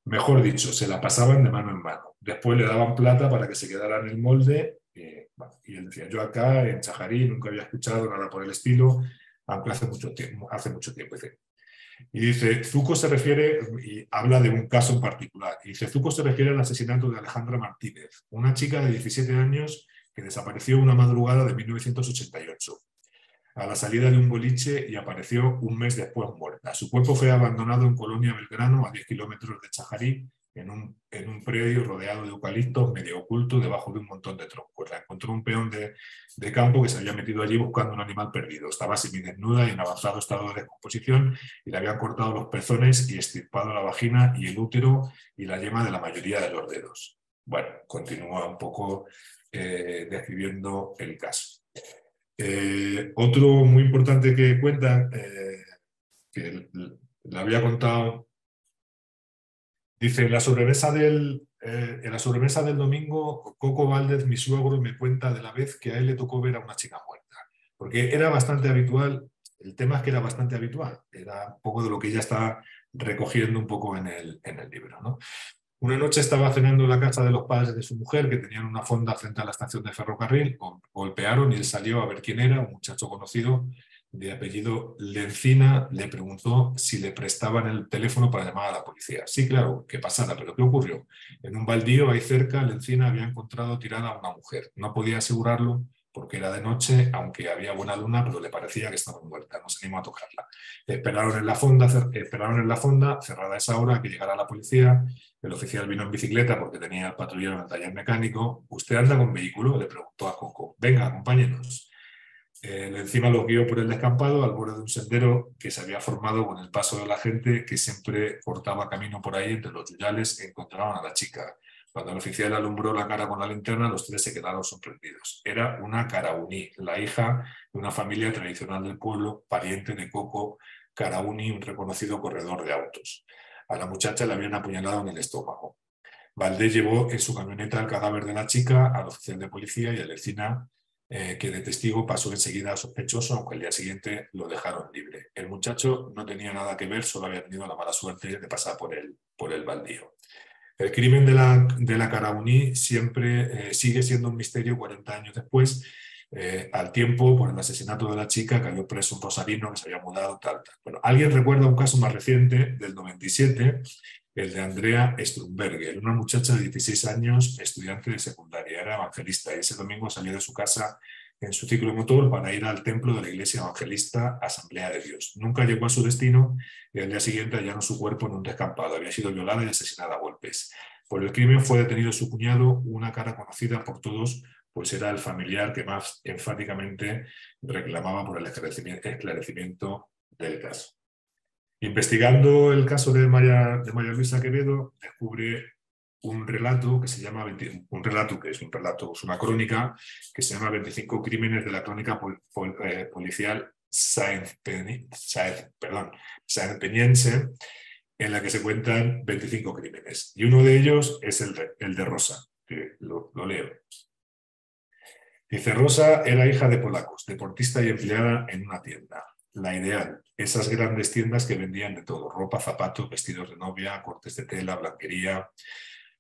Mejor dicho, se la pasaban de mano en mano. Después le daban plata para que se quedara en el molde. Y él decía, yo acá en Chajarí nunca había escuchado nada por el estilo, aunque hace mucho tiempo. Y dice, Zucco se refiere, y habla de un caso en particular, y dice, Zucco se refiere al asesinato de Alejandra Martínez, una chica de 17 años que desapareció una madrugada de 1988. A la salida de un boliche, y apareció un mes después muerta. Su cuerpo fue abandonado en Colonia Belgrano, a 10 kilómetros de Chajarí, en un predio rodeado de eucaliptos, medio oculto, debajo de un montón de troncos. La encontró un peón de campo que se había metido allí buscando un animal perdido. Estaba semidesnuda y en avanzado estado de descomposición, y le habían cortado los pezones y extirpado la vagina y el útero y la yema de la mayoría de los dedos. Bueno, continúa un poco describiendo el caso. Otro muy importante que cuenta, que le había contado, dice, en la sobremesa del domingo, Coco Valdez, mi suegro, me cuenta de la vez que a él le tocó ver a una chica muerta. Porque era bastante habitual, el tema es que era bastante habitual, era un poco de lo que ella está recogiendo un poco en el libro, ¿no? Una noche estaba cenando en la casa de los padres de su mujer, que tenían una fonda frente a la estación de ferrocarril. Golpearon y él salió a ver quién era, un muchacho conocido de apellido Lencina. Le preguntó si le prestaban el teléfono para llamar a la policía. Sí, claro, que pasara, pero ¿qué ocurrió? En un baldío ahí cerca, Lencina había encontrado tirada a una mujer. No podía asegurarlo porque era de noche, aunque había buena luna, pero le parecía que estaba muerta. No se animó a tocarla. Esperaron en la fonda, cerrada a esa hora, que llegara la policía. El oficial vino en bicicleta porque tenía el patrullero en el taller mecánico. ¿Usted anda con vehículo?, le preguntó a Coco. Venga, acompáñenos. Encima los guió por el descampado al borde de un sendero que se había formado con el paso de la gente que siempre cortaba camino por ahí. Entre los yuyales encontraban a la chica. Cuando el oficial alumbró la cara con la linterna, los tres se quedaron sorprendidos. Era una Carauni, la hija de una familia tradicional del pueblo, pariente de Coco Carauni, un reconocido corredor de autos. A la muchacha le habían apuñalado en el estómago. Valdés llevó en su camioneta el cadáver de la chica al oficial de policía y a Lencina, que de testigo pasó enseguida a sospechoso, aunque el día siguiente lo dejaron libre. El muchacho no tenía nada que ver, solo había tenido la mala suerte de pasar por el baldío. El crimen de la Carauni siempre sigue siendo un misterio 40 años después, Al tiempo, por el asesinato de la chica, cayó preso un rosarino que se había mudado, tal. Bueno, ¿alguien recuerda un caso más reciente, del 97? El de Andrea Strumberger, una muchacha de 16 años, estudiante de secundaria, era evangelista y ese domingo salió de su casa en su ciclomotor para ir al templo de la iglesia evangelista Asamblea de Dios. Nunca llegó a su destino y al día siguiente hallaron su cuerpo en un descampado. Había sido violada y asesinada a golpes. Por el crimen fue detenido su cuñado, una cara conocida por todos, pues era el familiar que más enfáticamente reclamaba por el esclarecimiento del caso. Investigando el caso de María Luisa Quevedo, descubre un relato que se llama, es una crónica que se llama 25 crímenes de la crónica policial saenpeñense, en la que se cuentan 25 crímenes. Y uno de ellos es el de Rosa, que lo leo. Dice: Rosa era hija de polacos, deportista y empleada en una tienda. La ideal, esas grandes tiendas que vendían de todo: ropa, zapatos, vestidos de novia, cortes de tela, blanquería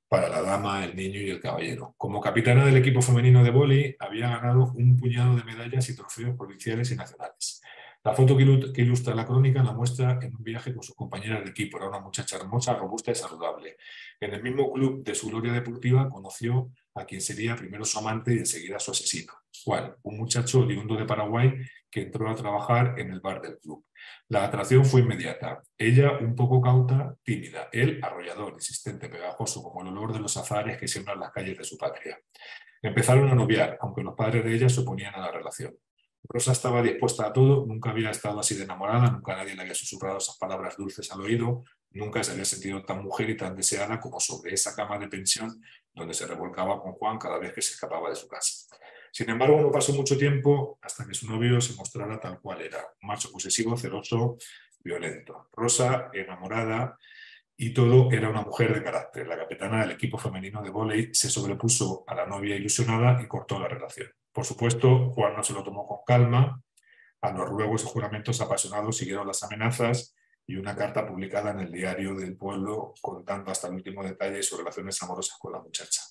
para la dama, el niño y el caballero. Como capitana del equipo femenino de vóley, había ganado un puñado de medallas y trofeos provinciales y nacionales. La foto que ilustra la crónica la muestra en un viaje con sus compañeras de equipo. Era una muchacha hermosa, robusta y saludable. En el mismo club de su gloria deportiva conoció a quien sería primero su amante y enseguida su asesino. ¿Cuál? Un muchacho oriundo de Paraguay que entró a trabajar en el bar del club. La atracción fue inmediata. Ella un poco cauta, tímida. Él arrollador, insistente, pegajoso, como el olor de los azahares que siembran las calles de su patria. Empezaron a noviar, aunque los padres de ella se oponían a la relación. Rosa estaba dispuesta a todo, nunca había estado así de enamorada, nunca nadie le había susurrado esas palabras dulces al oído, nunca se había sentido tan mujer y tan deseada como sobre esa cama de pensión donde se revolcaba con Juan cada vez que se escapaba de su casa. Sin embargo, no pasó mucho tiempo hasta que su novio se mostrara tal cual era: un macho posesivo, celoso, violento. Rosa, enamorada, y todo, era una mujer de carácter. La capitana del equipo femenino de vóley se sobrepuso a la novia ilusionada y cortó la relación. Por supuesto, Juan no se lo tomó con calma. A los ruegos y juramentos apasionados siguieron las amenazas y una carta publicada en el diario del pueblo contando hasta el último detalle sus relaciones amorosas con la muchacha.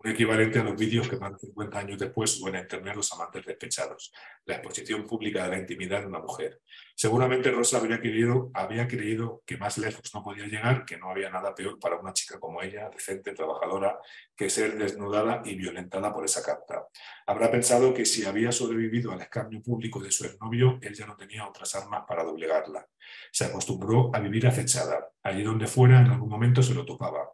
Un equivalente a los vídeos que más de 50 años después suben a internet los amantes despechados. La exposición pública de la intimidad de una mujer. Seguramente Rosa había creído que más lejos no podía llegar, que no había nada peor para una chica como ella, decente, trabajadora, que ser desnudada y violentada por esa carta. Habrá pensado que si había sobrevivido al escarnio público de su exnovio, él ya no tenía otras armas para doblegarla. Se acostumbró a vivir acechada. Allí donde fuera, en algún momento se lo topaba.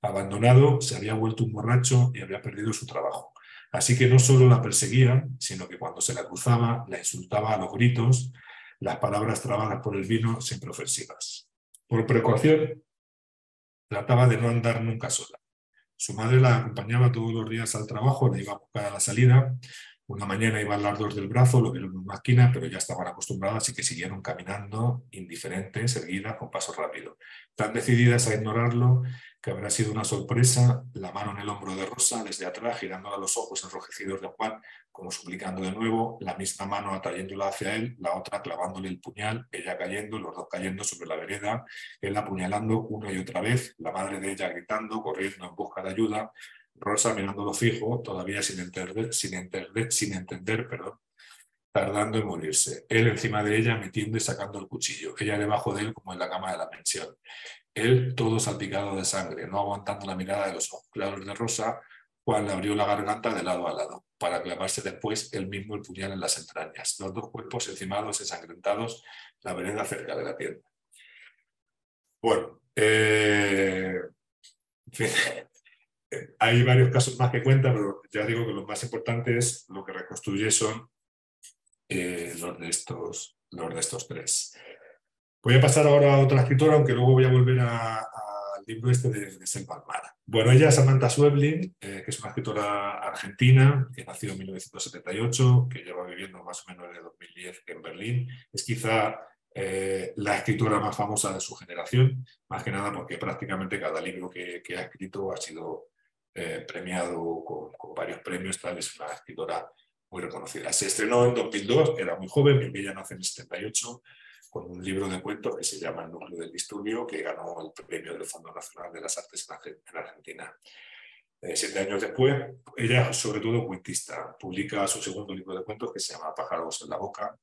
Abandonado, se había vuelto un borracho y había perdido su trabajo. Así que no solo la perseguían, sino que cuando se la cruzaba, la insultaba a los gritos, las palabras trabadas por el vino siempre ofensivas. Por precaución, trataba de no andar nunca sola. Su madre la acompañaba todos los días al trabajo, la iba a buscar a la salida. Una mañana iban las dos del brazo, lo vieron en una esquina, pero ya estaban acostumbradas y que siguieron caminando, indiferentes, erguidas, con paso rápido. Tan decididas a ignorarlo que habrá sido una sorpresa, la mano en el hombro de Rosa, desde atrás, girándola a los ojos enrojecidos de Juan, como suplicando de nuevo, la misma mano atrayéndola hacia él, la otra clavándole el puñal, ella cayendo, los dos cayendo sobre la vereda, él apuñalando una y otra vez, la madre de ella gritando, corriendo en busca de ayuda, Rosa mirándolo fijo, todavía sin entender, tardando en morirse. Él encima de ella, metiendo y sacando el cuchillo. Ella debajo de él, como en la cama de la pensión. Él todo salpicado de sangre, no aguantando la mirada de los ojos claros de Rosa. Juan le abrió la garganta de lado a lado, para clavarse después él mismo el puñal en las entrañas. Los dos cuerpos encimados, ensangrentados, la vereda cerca de la tienda. Bueno, en fin, hay varios casos más que cuenta, pero ya digo que lo más importante es lo que reconstruye son los de estos tres. Voy a pasar ahora a otra escritora, aunque luego voy a volver al libro este de Selva Almada. Bueno, ella es Samantha Schweblin, que es una escritora argentina, que nació en 1978, que lleva viviendo más o menos desde 2010 en Berlín. Es quizá la escritora más famosa de su generación, más que nada porque prácticamente cada libro que ha escrito ha sido premiado con varios premios. Tal es una escritora muy reconocida. Se estrenó en 2002, era muy joven, porque ella nace en el 78, con un libro de cuentos que se llama El núcleo del disturbio, que ganó el premio del Fondo Nacional de las Artes en Argentina. 7 años después. Ella, sobre todo, cuentista. Publica su segundo libro de cuentos, que se llama Pájaros en la boca,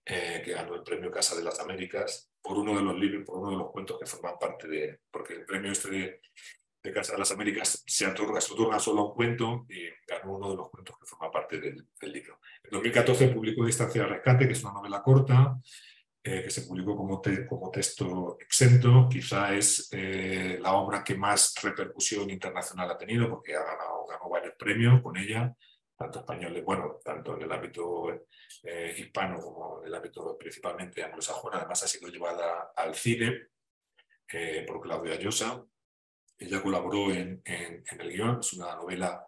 que ganó el premio Casa de las Américas por uno de los libros, por uno de los cuentos que forman parte de... Porque el premio este de Casa de las Américas se otorga solo a un cuento, y ganó uno de los cuentos que forma parte del libro. En 2014 publicó Distancia de Rescate, que es una novela corta, que se publicó como texto exento. Quizá es la obra que más repercusión internacional ha tenido, porque ganó varios premios con ella, tanto españoles, bueno, tanto en el ámbito hispano como en el ámbito principalmente anglosajón. Además ha sido llevada al cine por Claudia Llosa. Ella colaboró en el guión. Es una novela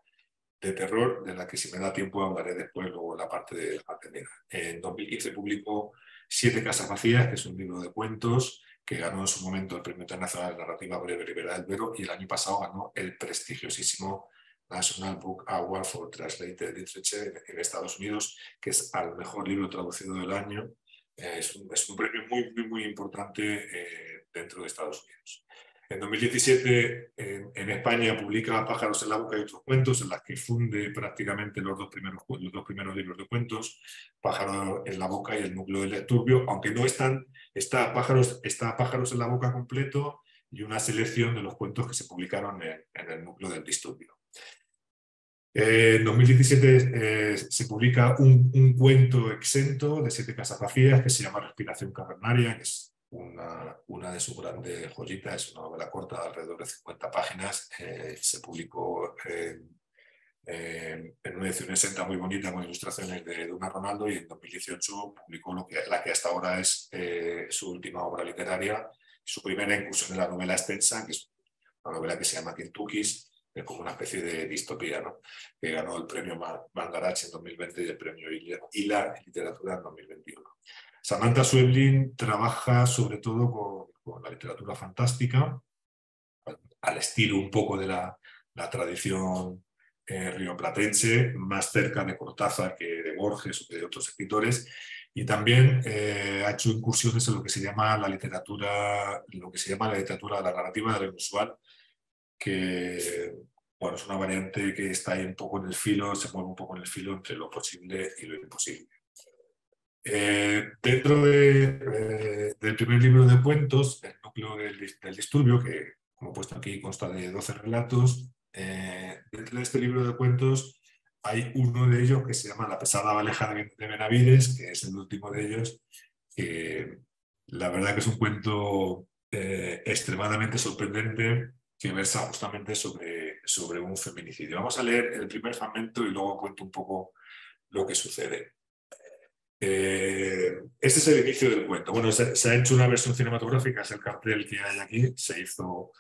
de terror, de la que, si me da tiempo, hablaré después, luego la parte de la mantenida. En 2015 publicó Siete casas vacías, que es un libro de cuentos que ganó en su momento el Premio Internacional de Narrativa Breve Rivera del Duero, y el año pasado ganó el prestigiosísimo National Book Award for Translated Literature en Estados Unidos, que es al mejor libro traducido del año. Es un premio muy, muy, muy importante dentro de Estados Unidos. En 2017 en España publica Pájaros en la boca y otros cuentos, en las que funde prácticamente los dos primeros libros de cuentos, Pájaros en la boca y El núcleo del disturbio, aunque no está Pájaros en la boca completo y una selección de los cuentos que se publicaron en El núcleo del disturbio. En 2017 se publica un cuento exento de Siete casas vacías, que se llama Respiración cavernaria, que es una de sus grandes joyitas. Es una novela corta de alrededor de 50 páginas. Se publicó en una edición exenta muy bonita, con ilustraciones de Duna Ronaldo, y en 2018 publicó la que hasta ahora es su última obra literaria, su primera incursión en la novela extensa, que es una novela que se llama Kentucky's, que es como una especie de distopía, ¿no? Que ganó el premio Mangarach en 2020 y el premio ILA en literatura en 2021. Samantha Schweblin trabaja sobre todo con la literatura fantástica, al estilo un poco de la tradición rioplatense, más cerca de Cortázar que de Borges o de otros escritores, y también ha hecho incursiones en lo que se llama la literatura de la narrativa de lo inusual, que, bueno, es una variante que está ahí un poco en el filo, se mueve un poco en el filo entre lo posible y lo imposible. Dentro del primer libro de cuentos, El núcleo del disturbio, que, como he puesto aquí, consta de 12 relatos, dentro de este libro de cuentos hay uno de ellos que se llama La pesada valija de Benavides, que es el último de ellos, que la verdad que es un cuento extremadamente sorprendente, que versa justamente sobre un feminicidio. Vamos a leer el primer fragmento y luego cuento un poco lo que sucede. Este es el inicio del cuento. Bueno, se ha hecho una versión cinematográfica, es el cartel que hay aquí. Se hizo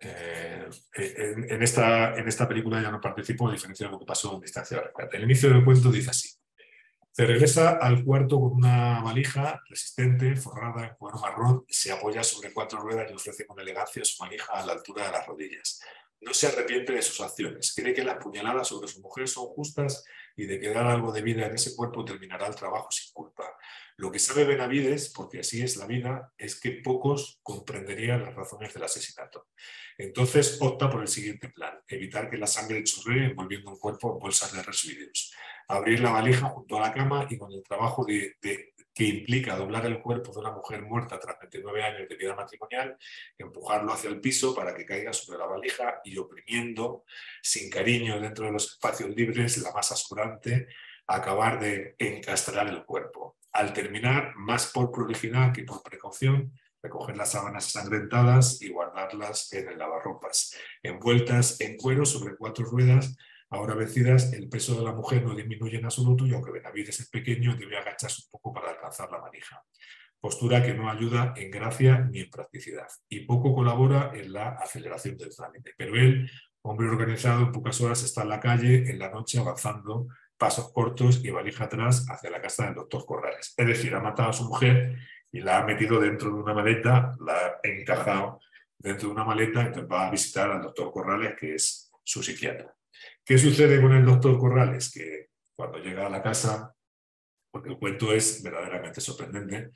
en esta película. Ya no participo, a diferencia de lo que pasó en Distancia de Rescate. El inicio del cuento dice así: se regresa al cuarto con una valija resistente, forrada en cuero marrón, se apoya sobre 4 ruedas y ofrece con elegancia su valija a la altura de las rodillas. No se arrepiente de sus acciones, cree que las puñaladas sobre su mujer son justas y de quedar algo de vida en ese cuerpo terminará el trabajo sin culpa. Lo que sabe Benavides, porque así es la vida, es que pocos comprenderían las razones del asesinato. Entonces opta por el siguiente plan: evitar que la sangre chorree envolviendo un cuerpo en bolsas de residuos, abrir la valija junto a la cama y, con el trabajo que implica doblar el cuerpo de una mujer muerta tras 29 años de vida matrimonial, empujarlo hacia el piso para que caiga sobre la valija y, oprimiendo sin cariño dentro de los espacios libres la masa sobrante, acabar de encastrar el cuerpo. Al terminar, más por prolijidad que por precaución, recoger las sábanas ensangrentadas y guardarlas en el lavarropas, envueltas en cuero sobre 4 ruedas. Ahora vencidas, el peso de la mujer no disminuye en absoluto, y aunque Benavides es pequeño, debe agacharse un poco para alcanzar la manija. Postura que no ayuda en gracia ni en practicidad, y poco colabora en la aceleración del trámite. Pero él, hombre organizado, en pocas horas está en la calle, en la noche, avanzando pasos cortos y valija atrás hacia la casa del doctor Corrales. Es decir, ha matado a su mujer y la ha metido dentro de una maleta, la ha encajado dentro de una maleta, entonces va a visitar al doctor Corrales, que es su psiquiatra. ¿Qué sucede con el doctor Corrales? Que cuando llega a la casa, porque el cuento es verdaderamente sorprendente,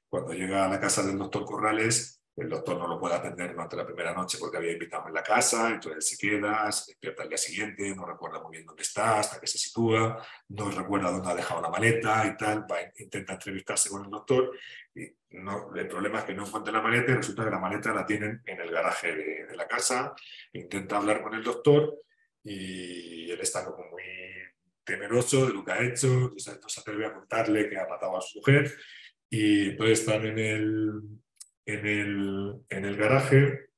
cuando llega a la casa del doctor Corrales, el doctor no lo puede atender durante la primera noche porque había invitado en la casa, entonces él se queda, se despierta al día siguiente, no recuerda muy bien dónde está, hasta que se sitúa, no recuerda dónde ha dejado la maleta y tal, intenta entrevistarse con el doctor y no, el problema es que no encuentra la maleta y resulta que la maleta la tienen en el garaje de la casa, intenta hablar con el doctor y él está como muy temeroso de lo que ha hecho, no se atreve a contarle que ha matado a su mujer y entonces están en el garaje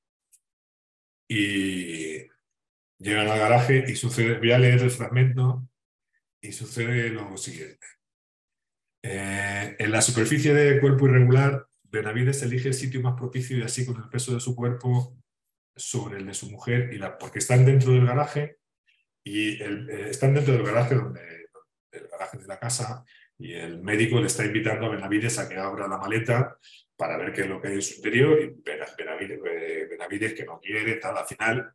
y llegan al garaje y sucede, voy a leer el fragmento y sucede lo siguiente. En la superficie de cuerpo irregular, Benavides elige el sitio más propicio y así con el peso de su cuerpo sobre el de su mujer, porque están dentro del garaje y están dentro del garaje el garaje de la casa y el médico le está invitando a Benavides a que abra la maleta para ver qué es lo que hay en su interior y Benavides que no quiere, tal, al final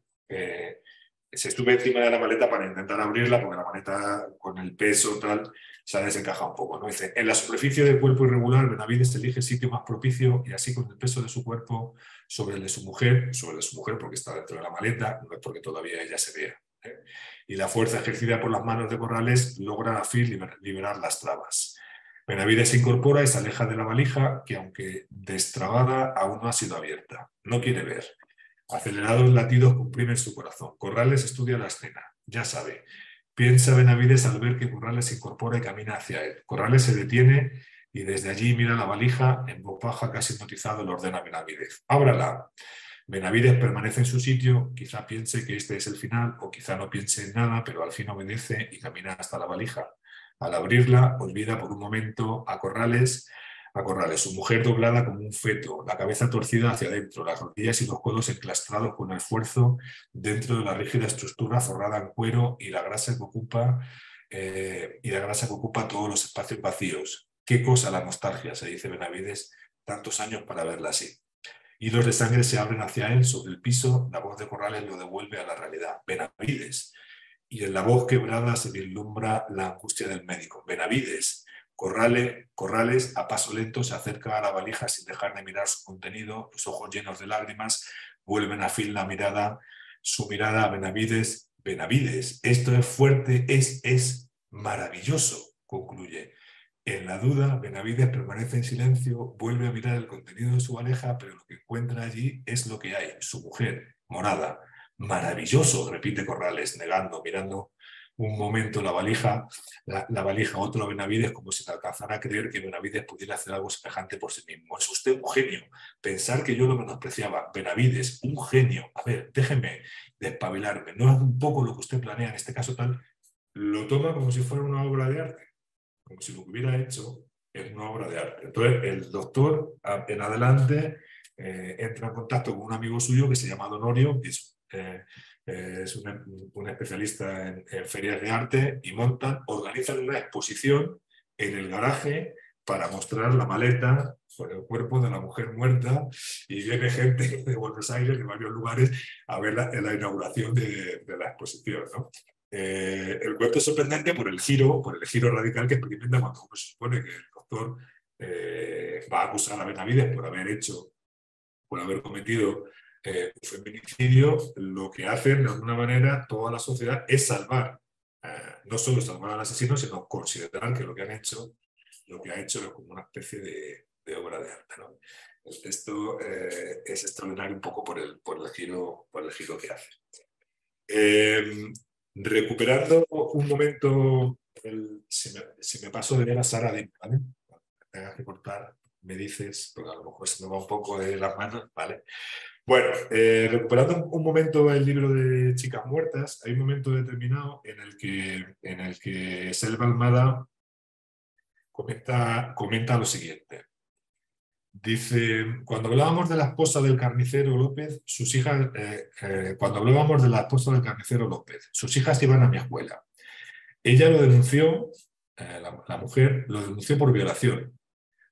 se sube encima de la maleta para intentar abrirla porque la maleta con el peso tal se ha desencajado un poco, ¿no? Dice, en la superficie del cuerpo irregular Benavides elige el sitio más propicio y así con el peso de su cuerpo sobre el de su mujer porque está dentro de la maleta, no es porque todavía ella se vea. Y la fuerza ejercida por las manos de Corrales logra a fin liberar las trabas. Benavides se incorpora y se aleja de la valija que, aunque destrabada, aún no ha sido abierta. No quiere ver. Acelerados latidos comprimen su corazón. Corrales estudia la escena. Ya sabe. Piensa Benavides al ver que Corrales se incorpora y camina hacia él. Corrales se detiene y desde allí mira la valija. En voz baja, casi hipnotizado, le ordena a Benavides. ¡Ábrala! Benavides permanece en su sitio, quizá piense que este es el final o quizá no piense en nada, pero al fin obedece y camina hasta la valija. Al abrirla, olvida por un momento a Corrales, su mujer doblada como un feto, la cabeza torcida hacia adentro, las rodillas y los codos enclastrados con esfuerzo dentro de la rígida estructura forrada en cuero y la grasa que ocupa todos los espacios vacíos. Qué cosa la nostalgia, se dice Benavides, tantos años para verla así. Hilos de sangre se abren hacia él sobre el piso, la voz de Corrales lo devuelve a la realidad. Benavides. Y en la voz quebrada se vislumbra la angustia del médico. Benavides. Corrales, a paso lento, se acerca a la valija sin dejar de mirar su contenido, los ojos llenos de lágrimas, vuelven a fin su mirada a Benavides. Benavides, esto es fuerte, es maravilloso, concluye. En la duda, Benavides permanece en silencio, vuelve a mirar el contenido de su valija, pero lo que encuentra allí es lo que hay, su mujer, morada. Maravilloso, repite Corrales, negando, mirando un momento la valija, otro a Benavides, como si te alcanzara a creer que Benavides pudiera hacer algo semejante por sí mismo. Es usted un genio. Pensar que yo lo menospreciaba. Benavides, un genio. A ver, déjeme despabilarme. No es un poco lo que usted planea en este caso tal. Lo toma como si fuera una obra de arte, como si lo que hubiera hecho es una obra de arte. Entonces, el doctor, en adelante, entra en contacto con un amigo suyo que se llama Don Orio, que es un especialista en ferias de arte, y organizan una exposición en el garaje para mostrar la maleta con el cuerpo de la mujer muerta, y viene gente de Buenos Aires, de varios lugares, a ver la inauguración de la exposición, ¿no? El cuento es sorprendente por el giro radical que experimenta cuando uno se supone que el doctor va a acusar a Benavides por haber cometido un feminicidio. Lo que hacen de alguna manera toda la sociedad es salvar, no solo salvar al asesino, sino considerar que lo que ha hecho es como una especie de obra de arte, ¿no? El texto es extraordinario un poco por el giro que hace. Recuperando un momento, si me paso de ver a Sara, ¿vale? Cuando tengas que cortar, me dices, porque a lo mejor se me va un poco de las manos, ¿vale? Bueno, recuperando un momento el libro de Chicas Muertas, hay un momento determinado en el que Selva Almada comenta lo siguiente. Dice, cuando hablábamos de la esposa del carnicero López, sus hijas iban a mi escuela. Ella lo denunció, la mujer lo denunció por violación.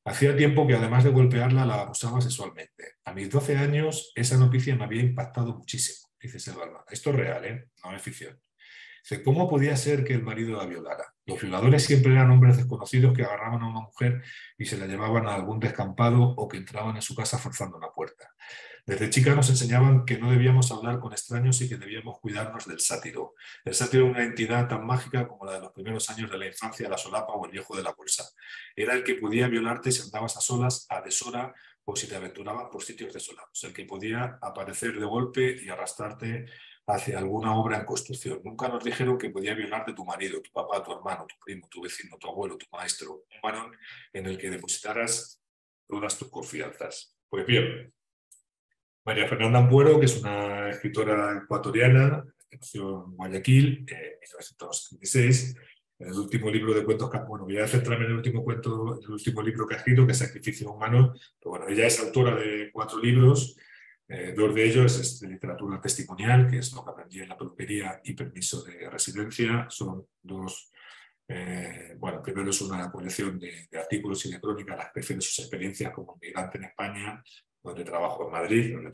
Hacía tiempo que además de golpearla la abusaba sexualmente. A mis 12 años esa noticia me había impactado muchísimo, dice Selva Almada. Esto es real, no es ficción. Dice, ¿cómo podía ser que el marido la violara? Los violadores siempre eran hombres desconocidos que agarraban a una mujer y se la llevaban a algún descampado o que entraban en su casa forzando una puerta. Desde chica nos enseñaban que no debíamos hablar con extraños y que debíamos cuidarnos del sátiro. El sátiro era una entidad tan mágica como la de los primeros años de la infancia, la solapa o el viejo de la bolsa. Era el que podía violarte si andabas a solas, a deshora o si te aventurabas por sitios desolados. El que podía aparecer de golpe y arrastrarte hacia alguna obra en construcción. Nunca nos dijeron que podía violarte tu marido, tu papá, tu hermano, tu primo, tu vecino, tu abuelo, tu maestro, un varón en el que depositaras todas tus confianzas. Pues bien, María Fernanda Ampuero, que es una escritora ecuatoriana, que nació en Guayaquil en 1976. En el último libro de cuentos, bueno, voy a centrarme en el último cuento, el último libro que ha escrito, que es Sacrificio Humano. Pero bueno, ella es autora de 4 libros, 2 de ellos es de literatura testimonial, que es lo que aprendí en la peluquería y permiso de residencia. Son 2, bueno, primero es una colección de artículos y de crónicas, las de sus experiencias como migrante en España, donde trabajo en Madrid, donde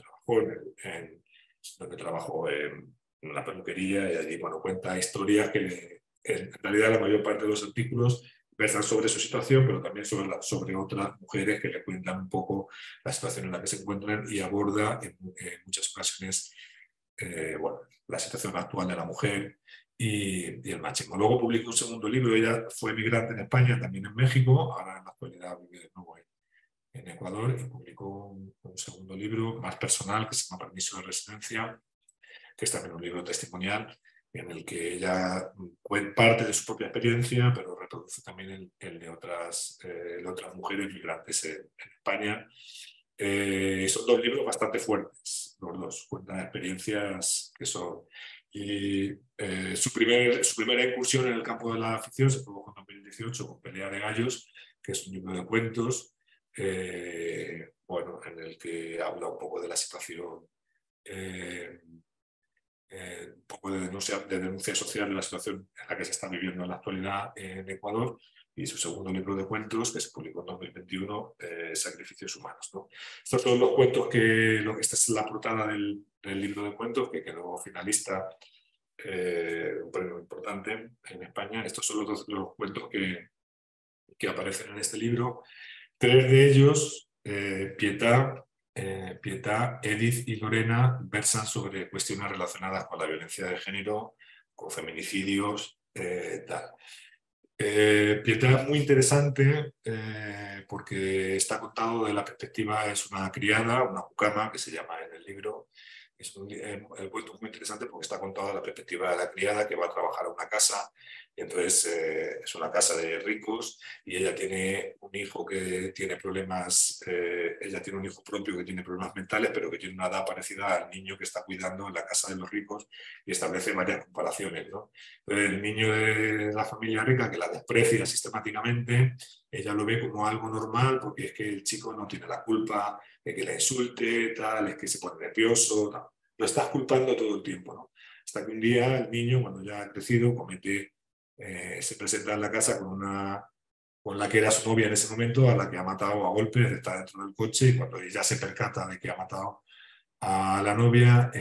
trabajo en una peluquería, y allí, bueno, cuenta historias que en realidad la mayor parte de los artículos versan sobre su situación, pero también sobre otras mujeres que le cuentan un poco la situación en la que se encuentran, y aborda en muchas ocasiones bueno, la situación actual de la mujer y el machismo. Luego publicó un segundo libro. Ella fue migrante en España, también en México, ahora en la actualidad vive de nuevo en Ecuador, y publicó un segundo libro más personal que se llama Permiso de Residencia, que es también un libro testimonial en el que ella cuenta parte de su propia experiencia, pero reproduce también el de otras mujeres migrantes en España. Son 2 libros bastante fuertes, los 2 cuentan experiencias que son... Y su primera incursión en el campo de la ficción se produjo en 2018 con Pelea de Gallos, que es un libro de cuentos, bueno, en el que habla un poco de la situación, un poco de denuncia social de la situación en la que se está viviendo en la actualidad en Ecuador, y su segundo libro de cuentos, que se publicó en 2021, Sacrificios Humanos, ¿no? Estos son los cuentos esta es la portada del libro de cuentos, que quedó finalista, un premio importante en España. Estos son los cuentos que aparecen en este libro. 3 de ellos, Pietà, Edith y Lorena, versan sobre cuestiones relacionadas con la violencia de género, con feminicidios, tal. Pietà es muy interesante porque está contado de la perspectiva, es una criada, una mucama, que se llama en el libro. El cuento es muy interesante porque está contado de la perspectiva de la criada que va a trabajar a una casa, y entonces es una casa de ricos, y ella tiene un hijo que tiene problemas, ella tiene un hijo propio que tiene problemas mentales, pero que tiene una edad parecida al niño que está cuidando en la casa de los ricos, y establece varias comparaciones, ¿no? Entonces, el niño de la familia rica, que la desprecia sistemáticamente, ella lo ve como algo normal porque es que el chico no tiene la culpa de que la insulte, tal, es que se pone nervioso, tal. Lo estás culpando todo el tiempo, ¿no? Hasta que un día el niño, cuando ya ha crecido, se presenta en la casa con la que era su novia en ese momento, a la que ha matado a golpes, está dentro del coche, y cuando ella se percata de que ha matado a la novia,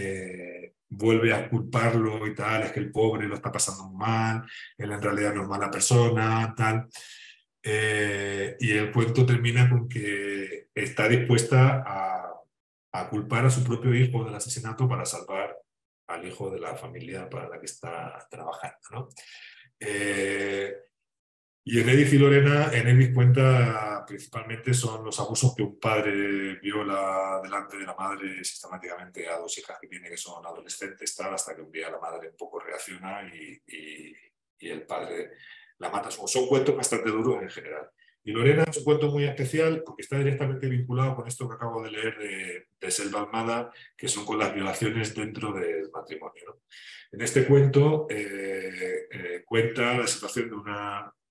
vuelve a culparlo y tal, es que el pobre lo está pasando muy mal, él en realidad no es mala persona, tal. Y el cuento termina con que está dispuesta a culpar a su propio hijo del asesinato para salvar al hijo de la familia para la que está trabajando, ¿no? Y en Edith y Lorena, en Edith cuenta principalmente son los abusos que un padre viola delante de la madre sistemáticamente a 2 hijas que tiene, que son adolescentes, tal, hasta que un día la madre un poco reacciona y el padre la mata. Son cuentos bastante duros en general. Y Lorena es un cuento muy especial porque está directamente vinculado con esto que acabo de leer de Selva Almada, que son con las violaciones dentro del matrimonio, ¿no? En este cuento cuenta la situación de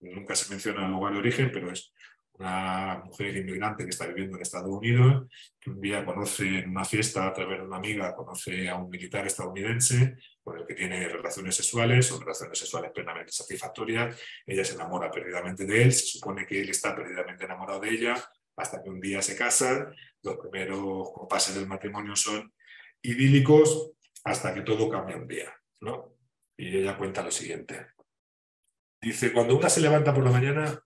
nunca se menciona el lugar de origen, pero es una mujer inmigrante que está viviendo en Estados Unidos, que un día conoce en una fiesta, a través de una amiga, conoce a un militar estadounidense con el que tiene relaciones sexuales, son relaciones sexuales plenamente satisfactorias. Ella se enamora perdidamente de él, se supone que él está perdidamente enamorado de ella, hasta que un día se casan. Los primeros compases del matrimonio son idílicos, hasta que todo cambia un día, ¿no? Y ella cuenta lo siguiente. Dice, cuando una se levanta por la mañana,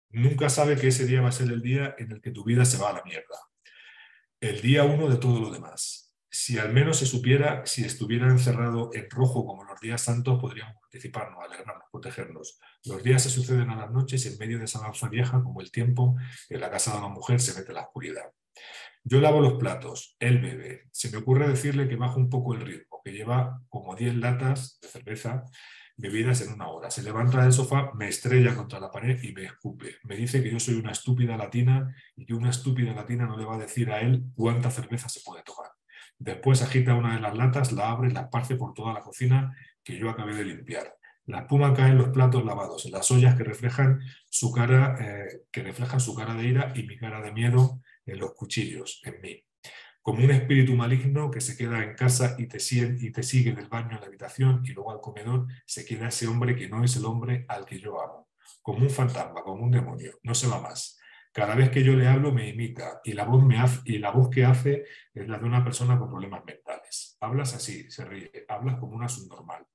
nunca sabe que ese día va a ser el día en el que tu vida se va a la mierda. El día uno de todo lo demás. Si al menos se supiera, si estuviera encerrado en rojo como los días santos, podríamos participarnos, alegrarnos, protegernos. Los días se suceden a las noches y en medio de esa danza vieja, como el tiempo, en la casa de una mujer se mete la oscuridad. Yo lavo los platos, él bebe. Se me ocurre decirle que bajo un poco el ritmo, que lleva como 10 latas de cerveza bebidas en una hora. Se levanta del sofá, me estrella contra la pared y me escupe. Me dice que yo soy una estúpida latina y que una estúpida latina no le va a decir a él cuánta cerveza se puede tomar. Después agita una de las latas, la abre y la esparce por toda la cocina que yo acabé de limpiar. La espuma cae en los platos lavados, en las ollas que reflejan su cara de ira y mi cara de miedo en los cuchillos, en mí. Como un espíritu maligno que se queda en casa y te sigue del baño a la habitación y luego al comedor, se queda ese hombre que no es el hombre al que yo amo. Como un fantasma, como un demonio, no se va más. Cada vez que yo le hablo me imita y la voz que hace es la de una persona con problemas mentales. Hablas así, se ríe, hablas como una subnormal.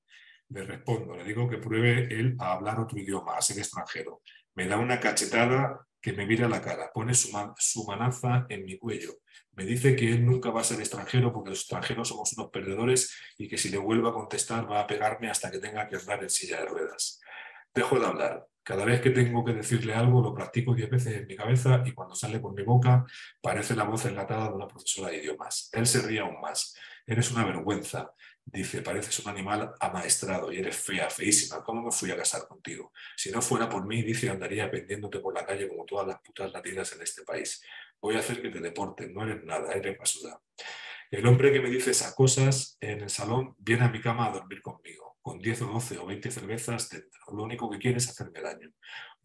Le respondo, le digo que pruebe él a hablar otro idioma, a ser extranjero. Me da una cachetada que me mira a la cara, pone su manaza en mi cuello. Me dice que él nunca va a ser extranjero porque los extranjeros somos unos perdedores y que si le vuelvo a contestar va a pegarme hasta que tenga que andar en silla de ruedas. Dejo de hablar. Cada vez que tengo que decirle algo lo practico 10 veces en mi cabeza y cuando sale por mi boca parece la voz enlatada de una profesora de idiomas. Él se ríe aún más. Eres una vergüenza. Dice, pareces un animal amaestrado y eres fea, feísima. ¿Cómo me fui a casar contigo? Si no fuera por mí, dice, andaría pendiéndote por la calle como todas las putas latinas en este país. Voy a hacer que te deporten. No eres nada, eres basura. El hombre que me dice esas cosas en el salón viene a mi cama a dormir conmigo, con 10 o 12 o 20 cervezas dentro. Lo único que quiere es hacerme daño.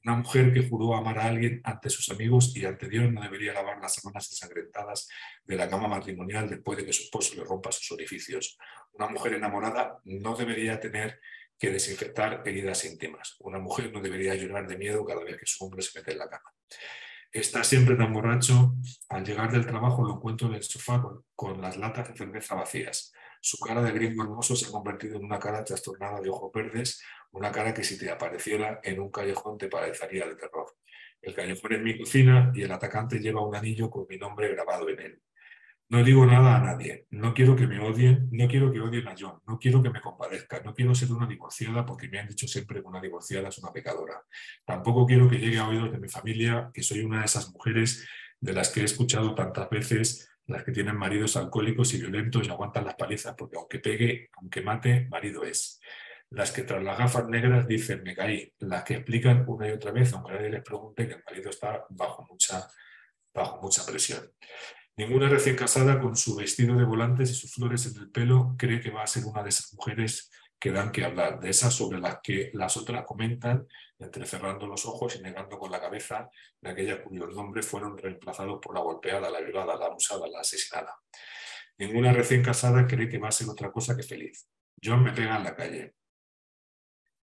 Una mujer que juró amar a alguien ante sus amigos y ante Dios no debería lavar las sábanas ensangrentadas de la cama matrimonial después de que su esposo le rompa sus orificios. Una mujer enamorada no debería tener que desinfectar heridas íntimas. Una mujer no debería llorar de miedo cada vez que su hombre se mete en la cama. Está siempre tan borracho. Al llegar del trabajo lo encuentro en el sofá con las latas de cerveza vacías. Su cara de gringo hermoso se ha convertido en una cara trastornada de ojos verdes, una cara que si te apareciera en un callejón te parecería de terror. El callejón es mi cocina y el atacante lleva un anillo con mi nombre grabado en él. No digo nada a nadie, no quiero que me odien, no quiero que odien a John, no quiero que me compadezca, no quiero ser una divorciada porque me han dicho siempre que una divorciada es una pecadora. Tampoco quiero que llegue a oídos de mi familia que soy una de esas mujeres de las que he escuchado tantas veces, las que tienen maridos alcohólicos y violentos y aguantan las palizas porque aunque pegue, aunque mate, marido es. Las que tras las gafas negras dicen me caí, las que explican una y otra vez, aunque nadie les pregunte, que el marido está bajo mucha presión. Ninguna recién casada con su vestido de volantes y sus flores en el pelo cree que va a ser una de esas mujeres que dan que hablar, de esas sobre las que las otras comentan, entrecerrando los ojos y negando con la cabeza, de aquellas cuyos nombres fueron reemplazados por la golpeada, la violada, la abusada, la asesinada. Ninguna recién casada cree que va a ser otra cosa que feliz. John me pega en la calle.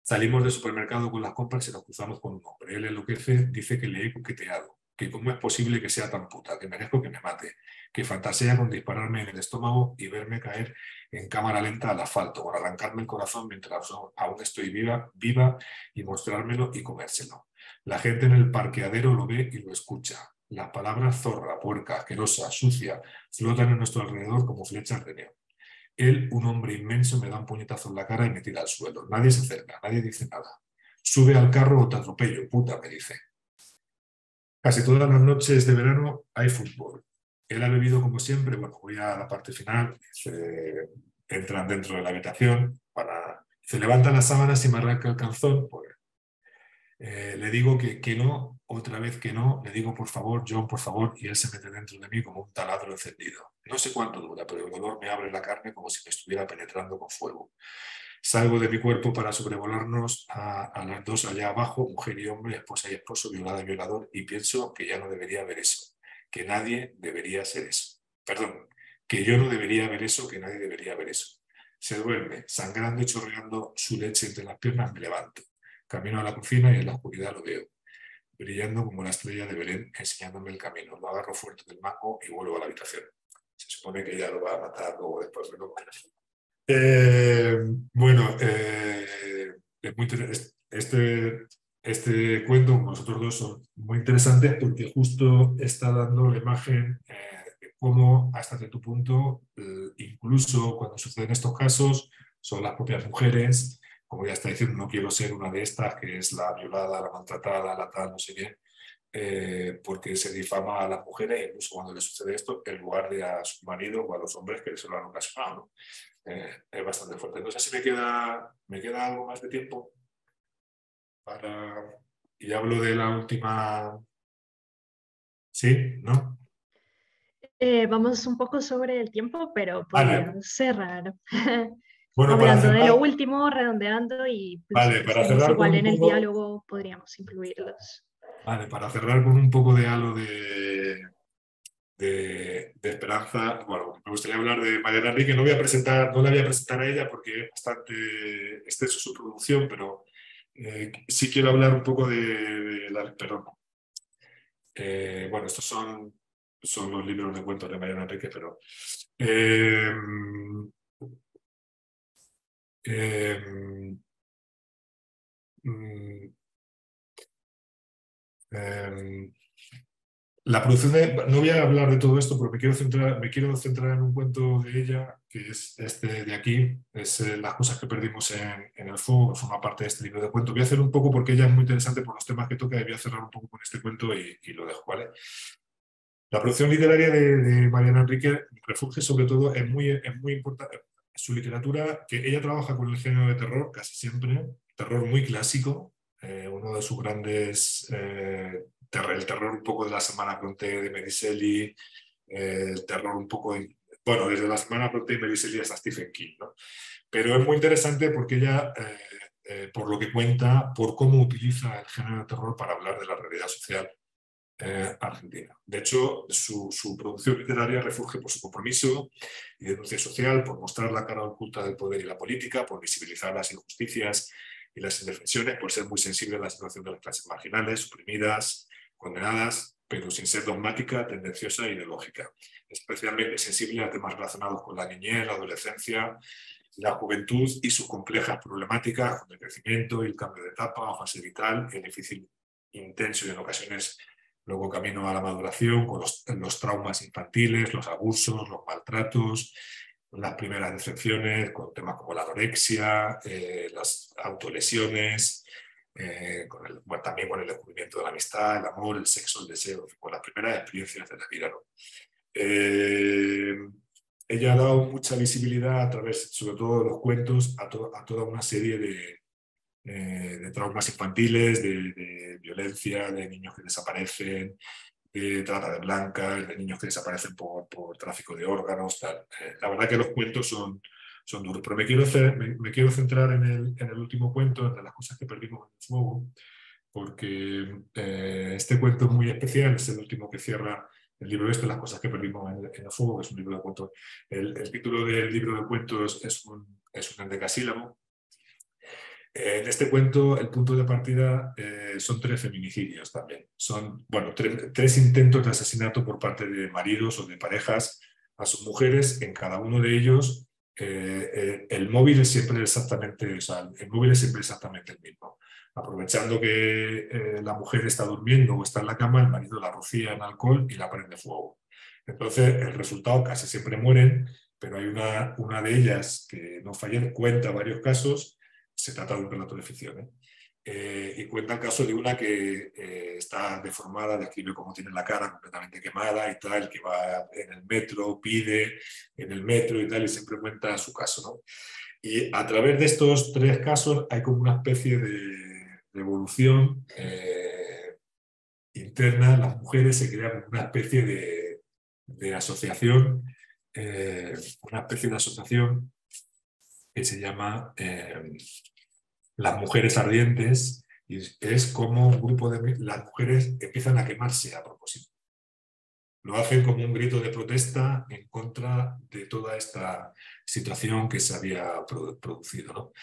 Salimos del supermercado con las compras y nos cruzamos con un hombre. Él enloquece, dice que le he coqueteado, que cómo es posible que sea tan puta, que merezco que me mate, que fantasea con dispararme en el estómago y verme caer en cámara lenta al asfalto, con arrancarme el corazón mientras aún estoy viva y mostrármelo y comérselo. La gente en el parqueadero lo ve y lo escucha. Las palabras zorra, puerca, asquerosa, sucia, flotan en nuestro alrededor como flechas de neón. Él, un hombre inmenso, me da un puñetazo en la cara y me tira al suelo. Nadie se acerca, nadie dice nada. Sube al carro o te atropello, puta, me dice. Casi todas las noches de verano hay fútbol. Él ha bebido como siempre. Bueno, voy a la parte final. Entran dentro de la habitación. Se levantan las sábanas y me arranca el calzón. Pues, le digo que no, otra vez que no. Le digo, por favor, John, por favor. Y él se mete dentro de mí como un taladro encendido. No sé cuánto dura, pero el dolor me abre la carne como si me estuviera penetrando con fuego. Salgo de mi cuerpo para sobrevolarnos a las dos allá abajo, mujer y hombre, esposa y esposo, violada y violador, y pienso que ya no debería haber eso, que nadie debería ser eso. Perdón, que yo no debería haber eso, que nadie debería haber eso. Se duerme, sangrando y chorreando su leche entre las piernas, me levanto. Camino a la cocina y en la oscuridad lo veo, brillando como la estrella de Belén, enseñándome el camino. Lo agarro fuerte del mango y vuelvo a la habitación. Se supone que ella lo va a matar luego después de lo que Eh, bueno, es este cuento, como los otros dos, son muy interesantes porque justo está dando la imagen de cómo hasta cierto punto, incluso cuando suceden estos casos, son las propias mujeres, como ya está diciendo, no quiero ser una de estas, que es la violada, la maltratada, la tal, no sé qué, porque se difama a las mujeres, incluso cuando les sucede esto, en lugar de a su marido o a los hombres que se lo han ocasionado, ¿no? Es bastante fuerte. No sé si me queda algo más de tiempo para... Y hablo de la última... ¿Sí? ¿No? Vamos un poco sobre el tiempo, pero Vale. podríamos cerrar Bueno, para hablando de lo cerrar, último, redondeando y los vale, otros para temas cerrar con igual un en el poco... diálogo podríamos incluirlos. Vale, para cerrar con un poco de halo de esperanza, bueno, me gustaría hablar de Mariana Enrique. No voy a presentar, no la voy a presentar a ella porque es bastante extenso su producción, pero sí quiero hablar un poco de la... Perdón. Bueno, estos son los libros de cuentos de Mariana Enrique, pero... eh, eh, mm, eh, La producción no voy a hablar de todo esto, pero me quiero centrar en un cuento de ella, que es este de aquí, es Las cosas que perdimos en el fuego, que forma parte de este libro de cuentos. Voy a hacer un poco, porque ella es muy interesante por los temas que toca, y voy a cerrar un poco con este cuento y lo dejo, ¿vale? La producción literaria de Mariana Enrique refugia sobre todo, es muy importante, su literatura, que ella trabaja con el género de terror casi siempre, terror muy clásico, uno de sus grandes, el terror un poco de la Semana Bronte de Mary Shelley, el terror un poco, bueno, desde la Semana Bronte y Mary Shelley hasta Stephen King, ¿no? Pero es muy interesante porque ella, por lo que cuenta, por cómo utiliza el género de terror para hablar de la realidad social argentina. De hecho, su producción literaria refugia por su compromiso y denuncia social, por mostrar la cara oculta del poder y la política, por visibilizar las injusticias y las indefensiones, por ser muy sensible a la situación de las clases marginales, suprimidas, condenadas, pero sin ser dogmática, tendenciosa e ideológica. Especialmente sensible a temas relacionados con la niñez, la adolescencia, la juventud y sus complejas problemáticas, con el crecimiento y el cambio de etapa o fase vital, el difícil, intenso y en ocasiones luego camino a la maduración, con los traumas infantiles, los abusos, los maltratos, las primeras decepciones, con temas como la anorexia, las autolesiones, bueno, también con el descubrimiento de la amistad, el amor, el sexo, el deseo, con las primeras experiencias de la vida, ¿no? Eh, Ella ha dado mucha visibilidad a través, sobre todo de los cuentos, a toda una serie de traumas infantiles, de violencia, de niños que desaparecen, de trata de blancas, de niños que desaparecen por tráfico de órganos, tal. La verdad que los cuentos son duros, pero me quiero centrar en el último cuento, de las cosas que perdimos en el fuego, porque este cuento es muy especial, es el último que cierra el libro este, Las cosas que perdimos en el fuego, que es un libro de cuentos. El título del libro de cuentos es un endecasílabo. En este cuento, el punto de partida son tres feminicidios también. Son, bueno, tres intentos de asesinato por parte de maridos o de parejas a sus mujeres. En cada uno de ellos, el móvil es siempre exactamente, o sea, el móvil es siempre exactamente el mismo. Aprovechando que la mujer está durmiendo o está en la cama, el marido la rocía en alcohol y la prende fuego. Entonces, el resultado, casi siempre mueren, pero hay una de ellas que no fallece, cuenta varios casos. Se trata de un relato de ficción, ¿eh? Y cuenta el caso de una que está deformada, describe cómo tiene la cara completamente quemada y tal, que va en el metro, pide en el metro y tal, y siempre cuenta su caso, ¿no? Y a través de estos tres casos hay como una especie de evolución interna. Las mujeres se crean una especie de asociación, una especie de asociación que se llama Las Mujeres Ardientes, y es como un grupo de las mujeres empiezan a quemarse a propósito. Lo hacen como un grito de protesta en contra de toda esta situación que se había producido, ¿no?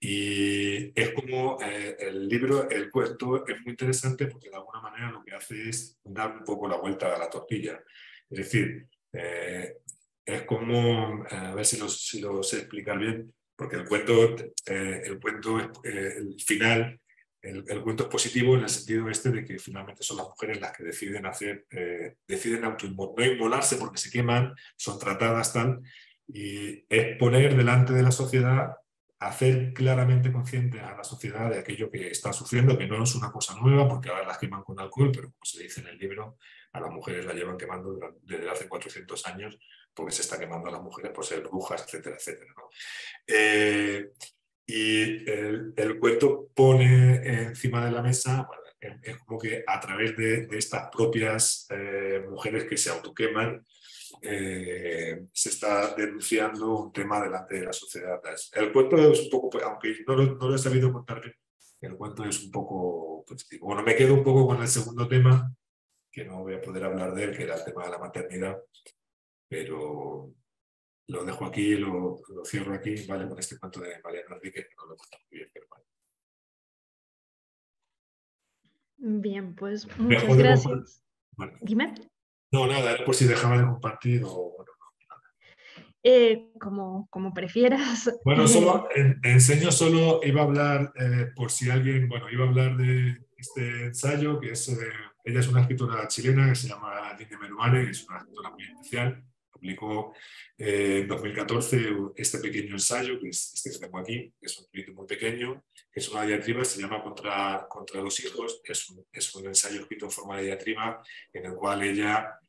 Y es como el libro, el cuento es muy interesante porque de alguna manera lo que hace es dar un poco la vuelta a la tortilla. Es decir, es como, a ver si lo sé explicar bien, porque el cuento es, el final, el cuento es positivo en el sentido este de que finalmente son las mujeres las que deciden deciden no inmolarse porque se queman, son tratadas tal, y es poner delante de la sociedad, hacer claramente consciente a la sociedad de aquello que está sufriendo, que no es una cosa nueva, porque ahora las queman con alcohol, pero como se dice en el libro, a las mujeres las llevan quemando desde hace 400 años, porque se está quemando a las mujeres por ser brujas, etcétera, etcétera, ¿no? Y el cuento pone encima de la mesa, bueno, es como que a través de estas propias mujeres que se autoqueman, se está denunciando un tema delante de la sociedad. El cuento es un poco, aunque no lo he sabido contar bien, el cuento es un poco, pues, bueno, me quedo un poco con el segundo tema, que no voy a poder hablar de él, que era el tema de la maternidad, pero lo dejo aquí, lo cierro aquí, ¿vale? Con este cuento de Mariana Enríquez, que no lo he contado muy bien, pero vale. Bien, pues Dejo muchas de compartir. gracias. Bueno, Dime. no, nada, era por si dejaba de compartir o bueno. Como prefieras. Bueno, solo enseño, solo iba a hablar, por si alguien, bueno, iba a hablar de este ensayo, que es, ella es una escritora chilena que se llama Linde Meruane, que es una escritora muy especial. Publicó en 2014 este pequeño ensayo, que es este que tengo aquí, que es un libro muy pequeño, que es una diatriba, se llama Contra los hijos, es un ensayo escrito en forma de diatriba, en el cual ella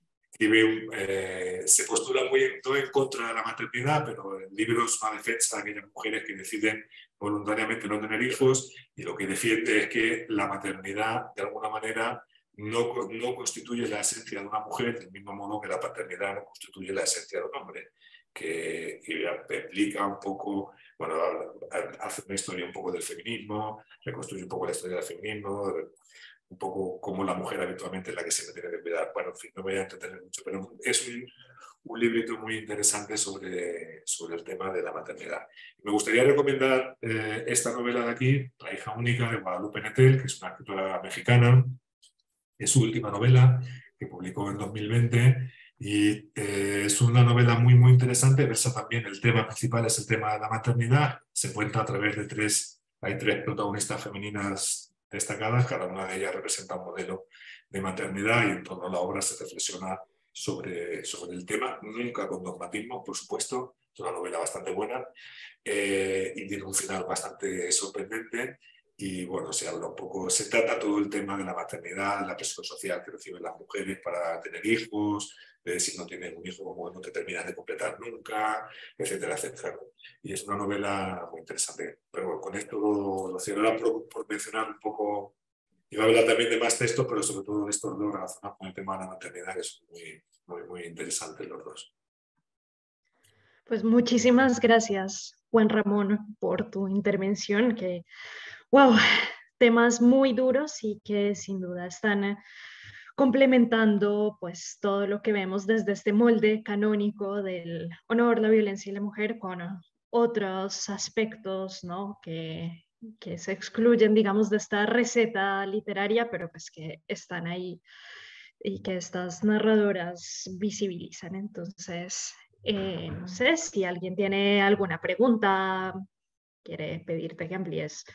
se postula muy no en contra de la maternidad, pero el libro es una defensa de aquellas mujeres que deciden voluntariamente no tener hijos, y lo que defiende es que la maternidad, de alguna manera, no constituye la esencia de una mujer, del mismo modo que la paternidad no constituye la esencia de un hombre, que explica un poco, bueno, hace una historia un poco del feminismo, reconstruye un poco la historia del feminismo, un poco como la mujer habitualmente es la que se me tiene que cuidar. Bueno, en fin, no me voy a entretener mucho, pero es un librito muy interesante sobre el tema de la maternidad. Me gustaría recomendar esta novela de aquí, La hija única, de Guadalupe Nettel, que es una escritora mexicana. Es su última novela, que publicó en 2020, y es una novela muy, muy interesante. Versa también, el tema principal es el tema de la maternidad. Se cuenta a través de hay tres protagonistas femeninas destacadas, cada una de ellas representa un modelo de maternidad, y en torno a la obra se reflexiona sobre el tema, nunca con dogmatismo, por supuesto. Es una novela bastante buena y tiene un final bastante sorprendente. Y bueno, se habla un poco, se trata todo el tema de la maternidad, la presión social que reciben las mujeres para tener hijos, de si no tienes un hijo, como no te terminas de completar nunca, etcétera, etcétera. Y es una novela muy interesante. Pero bueno, con esto lo cierro. Era por mencionar un poco. Iba a hablar también de más textos, pero sobre todo de estos dos relacionados con el tema de la maternidad, que son muy, muy, muy interesantes los dos. Pues muchísimas gracias, Juan Ramón, por tu intervención, que, wow, temas muy duros y que sin duda están complementando pues todo lo que vemos desde este molde canónico del honor, la violencia y la mujer con otros aspectos, ¿no? Que se excluyen, digamos, de esta receta literaria, pero pues que están ahí y que estas narradoras visibilizan. Entonces, no sé si alguien tiene alguna pregunta, quiere pedirte que amplíes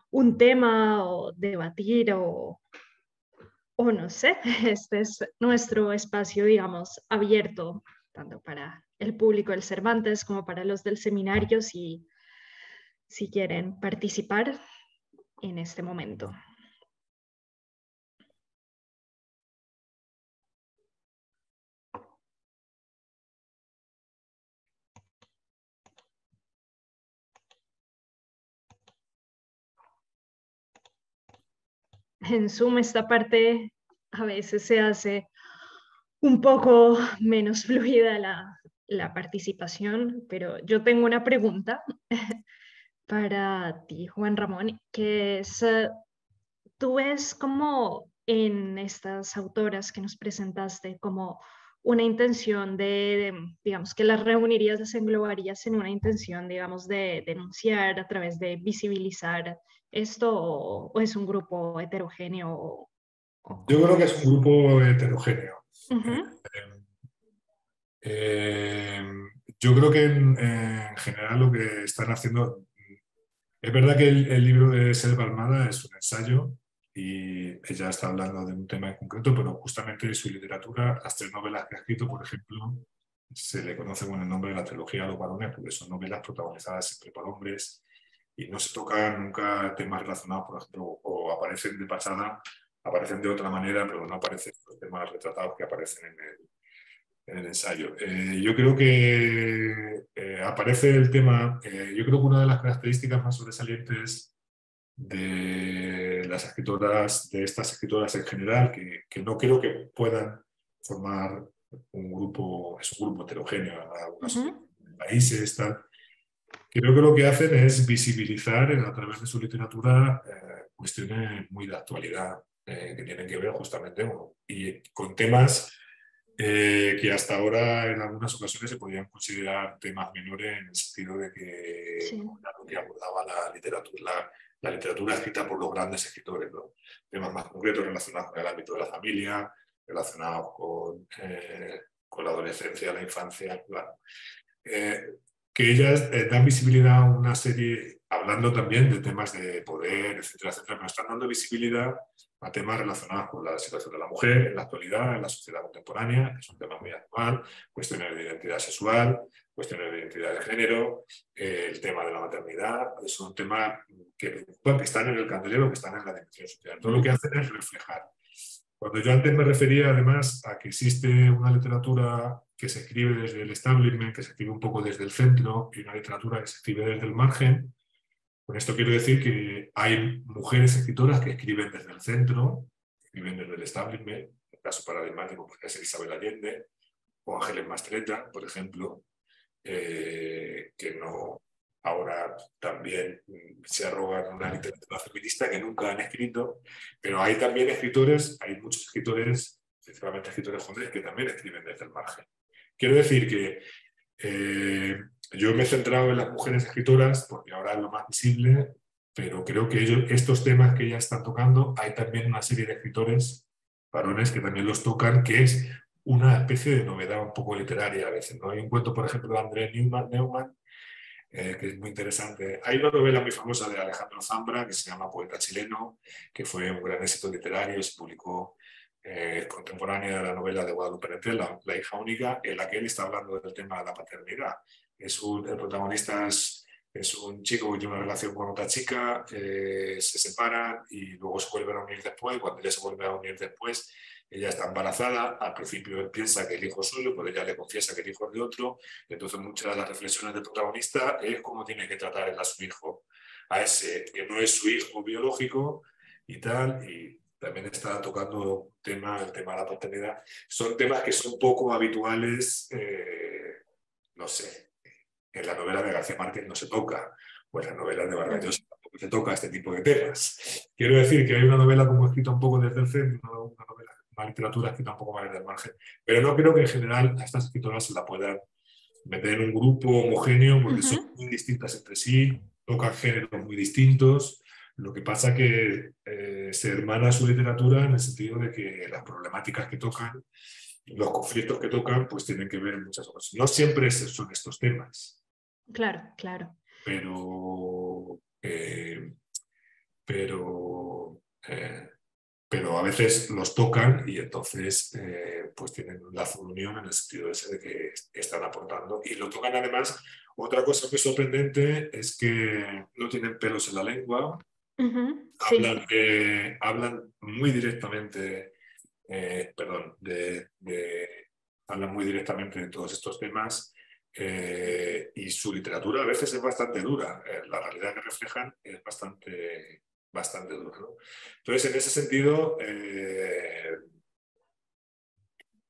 un tema o debatir o no sé, este es nuestro espacio, digamos, abierto tanto para el público del Cervantes como para los del seminario si quieren participar en este momento. En Zoom esta parte a veces se hace un poco menos fluida la participación, pero yo tengo una pregunta para ti, Juan Ramón, que es, ¿tú ves como en estas autoras que nos presentaste como una intención digamos, que las reunirías, las englobarías en una intención, digamos, de denunciar a través de visibilizar esto o es un grupo heterogéneo o Yo cómo creo lo que es ves? un grupo heterogéneo. Uh -huh. Yo creo que en general lo que están haciendo, es verdad que el libro de Selva Almada es un ensayo y ella está hablando de un tema en concreto, pero justamente de su literatura, las 3 novelas que ha escrito, por ejemplo, se le conoce con el nombre de la trilogía de los varones, porque son novelas protagonizadas siempre por hombres y no se tocan nunca temas relacionados, por ejemplo, o aparecen de pasada, aparecen de otra manera, pero no aparecen los temas retratados que aparecen en el ensayo. Yo creo que aparece el tema, yo creo que una de las características más sobresalientes de las escritoras, de estas escritoras en general, que no creo que puedan formar un grupo, es un grupo heterogéneo en algunos países, tal. Creo que lo que hacen es visibilizar a través de su literatura cuestiones muy de actualidad que tienen que ver justamente y con temas que hasta ahora en algunas ocasiones se podían considerar temas menores en el sentido de que Sí. no era lo que abordaba la literatura escrita por los grandes escritores, ¿no? Temas más concretos relacionados con el ámbito de la familia, relacionados con la adolescencia, la infancia, claro. Que ellas dan visibilidad a una serie, hablando también de temas de poder, etcétera, etcétera, pero están dando visibilidad a temas relacionados con la situación de la mujer en la actualidad, en la sociedad contemporánea, es un tema muy actual, cuestiones de identidad sexual, cuestiones de identidad de género, el tema de la maternidad, es un tema que están en el candelero, que están en la dimensión social. Todo lo que hacen es reflejar. Cuando yo antes me refería además a que existe una literatura que se escribe desde el establishment, que se escribe un poco desde el centro, y una literatura que se escribe desde el margen, con esto quiero decir que hay mujeres escritoras que escriben desde el centro, escriben desde el establishment, el caso paradigmático podría ser Isabel Allende o Ángeles Mastretta, por ejemplo, que no ahora también se arrogan una literatura feminista que nunca han escrito, pero hay también escritores, hay muchos escritores, principalmente escritores jóvenes, que también escriben desde el margen. Quiero decir que yo me he centrado en las mujeres escritoras porque ahora es lo más visible, pero creo que estos temas que ya están tocando, hay también una serie de escritores varones que también los tocan, que es una especie de novedad un poco literaria a veces, ¿no? Hay un cuento, por ejemplo, de André Neumann que es muy interesante. Hay una novela muy famosa de Alejandro Zambra que se llama Poeta chileno, que fue un gran éxito literario, se publicó contemporánea de la novela de Guadalupe Rentel, la hija única, en la que él está hablando del tema de la paternidad. El protagonista es un chico que tiene una relación con otra chica, se separan y luego se vuelven a unir después. Cuando ella se vuelve a unir después, ella está embarazada. Al principio él piensa que el hijo es suyo, pero ella le confiesa que el hijo es de otro. Entonces muchas de las reflexiones del protagonista es cómo tiene que tratar él a su hijo, a ese que no es su hijo biológico y tal. Y también está tocando el tema de la paternidad. Son temas que son poco habituales, no sé, en la novela de García Márquez no se toca, o en la novela de Vargas Llosa tampoco se toca este tipo de temas. Quiero decir que hay una novela como escrita un poco desde el centro, una literatura escrita un poco más desde el margen, pero no creo que en general a estas escritoras se la puedan meter en un grupo homogéneo porque son muy distintas entre sí, tocan géneros muy distintos. Lo que pasa que se hermana su literatura en el sentido de que las problemáticas que tocan, los conflictos que tocan, pues tienen que ver en muchas cosas. No siempre son estos temas. Claro, claro. Pero, pero, pero a veces los tocan y entonces pues tienen un lazo de unión en el sentido ese de que están aportando. Y lo tocan además, otra cosa muy sorprendente es que no tienen pelos en la lengua, Sí. hablan muy directamente, hablan muy directamente de todos estos temas. Y su literatura a veces es bastante dura. La realidad que reflejan es bastante dura, ¿no? Entonces, en ese sentido,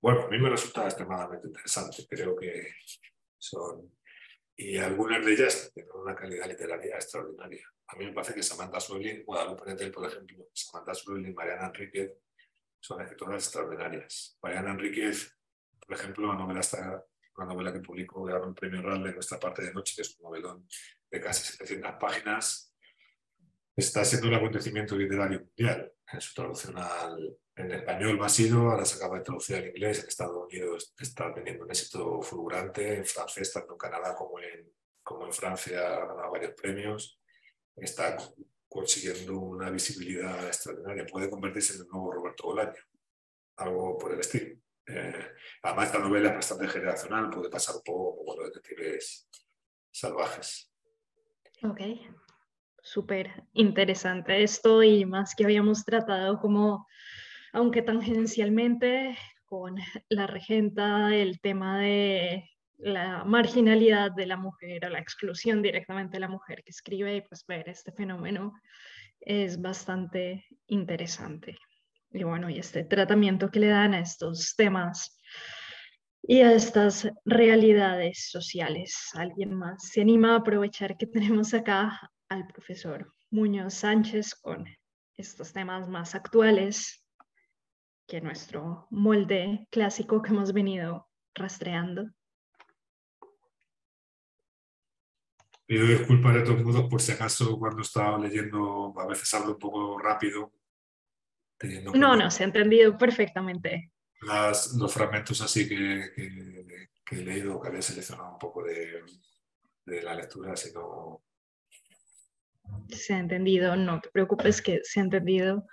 bueno, a mí me resulta extremadamente interesante. Creo que son... Y algunas de ellas tienen una calidad literaria extraordinaria. A mí me parece que Samantha Schweblin, Guadalupe Nettel, por ejemplo, Samantha Schweblin y Mariana Enríquez son escritoras extraordinarias. Mariana Enríquez, por ejemplo, una novela que publicó, ganó el premio Raleigh, Nuestra parte de noche, que es un novelón de casi 700 páginas, está siendo un acontecimiento literario mundial en su traducción En español no ha sido, ahora se acaba de traducir al inglés. En Estados Unidos está teniendo un éxito fulgurante, en francés, tanto en Canadá como en Francia, ha ganado varios premios. Está consiguiendo una visibilidad extraordinaria. Puede convertirse en el nuevo Roberto Bolaño, algo por el estilo. Además, esta novela es bastante generacional, puede pasar un poco como los detectives salvajes. Ok, súper interesante esto y más que habíamos tratado como, aunque tangencialmente, con la regenta, el tema de la marginalidad de la mujer o la exclusión directamente de la mujer que escribe y pues ver este fenómeno es bastante interesante. Y bueno, y este tratamiento que le dan a estos temas y a estas realidades sociales. ¿Alguien más se anima a aprovechar que tenemos acá al profesor Muñoz Sánchez con estos temas más actuales que nuestro molde clásico que hemos venido rastreando? Pido disculpas de todos modos por si acaso cuando estaba leyendo a veces hablo un poco rápido, teniendo en No, cuenta no, se ha entendido perfectamente. los fragmentos así que he leído, que había seleccionado un poco de la lectura, sino Se ha entendido, no te preocupes que se ha entendido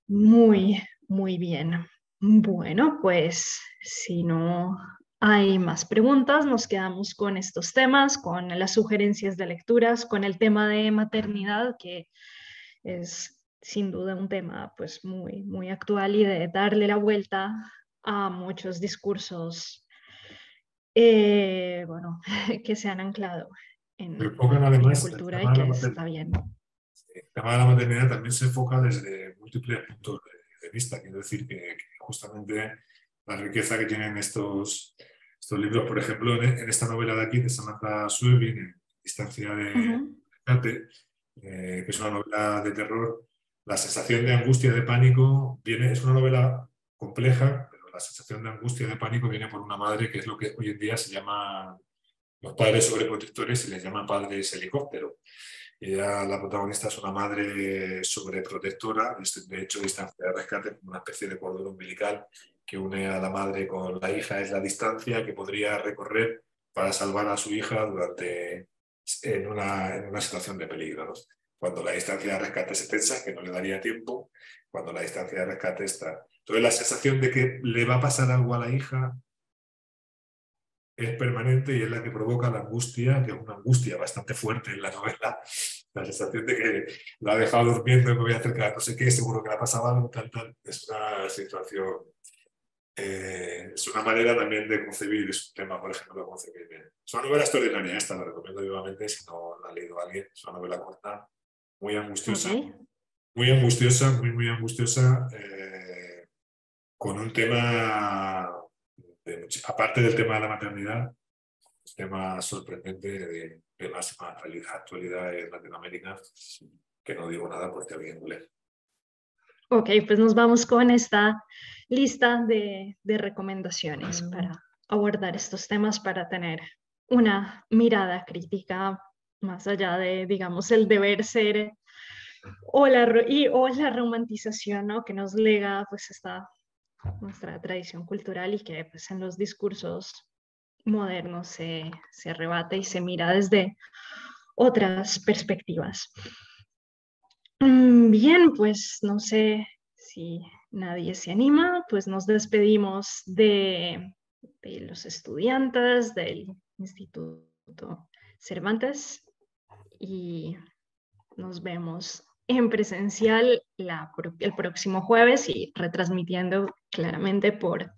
muy, muy bien. Bueno, pues si no hay más preguntas, nos quedamos con estos temas, con las sugerencias de lecturas, con el tema de maternidad, que es sin duda un tema pues muy, muy actual y de darle la vuelta a muchos discursos bueno, que se han anclado me enfocan en la además el cultura y tema de la que maternidad. está bien. El tema de la maternidad también se enfoca desde múltiples puntos de vista. Quiero decir que justamente la riqueza que tienen estos libros, por ejemplo, en esta novela de aquí, de Samantha Schweblin, en Distancia de Ujú, Rescate, que es una novela de terror, la sensación de angustia, de pánico, es una novela compleja, pero la sensación de angustia, de pánico viene por una madre que es lo que hoy en día se llama los padres sobreprotectores, se les llama padres helicóptero. Ella, la protagonista, es una madre sobreprotectora, de hecho, Distancia de Rescate, como una especie de cordón umbilical que une a la madre con la hija, es la distancia que podría recorrer para salvar a su hija en una situación de peligro, ¿no? Cuando la distancia de rescate se tensa, que no le daría tiempo, cuando la distancia de rescate está. Entonces, la sensación de que le va a pasar algo a la hija es permanente y es la que provoca la angustia, que es una angustia bastante fuerte en la novela. La sensación de que la ha dejado durmiendo y me voy a acercar, no sé qué, seguro que le ha pasado algo, tal, tal. Es una situación, es una manera también de concebir, es un tema, por ejemplo, de concebir bien. Es una novela extraordinaria, esta la recomiendo vivamente si no la ha leído alguien. Es una novela corta, ok. muy angustiosa, muy, muy angustiosa, con un tema, aparte del tema de la maternidad, tema sorprendente de máxima actualidad en Latinoamérica, que no digo nada porque alguien lo lee. Ok, pues nos vamos con esta lista de recomendaciones para abordar estos temas, para tener una mirada crítica más allá de, digamos, el deber ser o la romantización, ¿no? Que nos lega pues esta nuestra tradición cultural y que pues en los discursos modernos se rebate y se mira desde otras perspectivas. Bien, pues no sé si nadie se anima, pues nos despedimos de los estudiantes del Instituto Cervantes y nos vemos en presencial el próximo jueves y retransmitiendo claramente por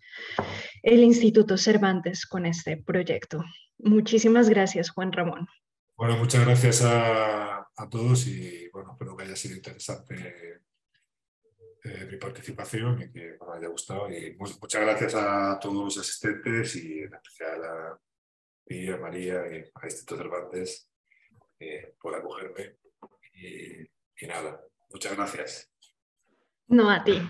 el Instituto Cervantes con este proyecto. Muchísimas gracias, Juan Ramón. Bueno, muchas gracias a todos y bueno, espero que haya sido interesante mi participación y que os haya gustado. Y muchas gracias a todos los asistentes y en especial a ti, a María y a Instituto Cervantes por acogerme. Y nada, muchas gracias. No a ti.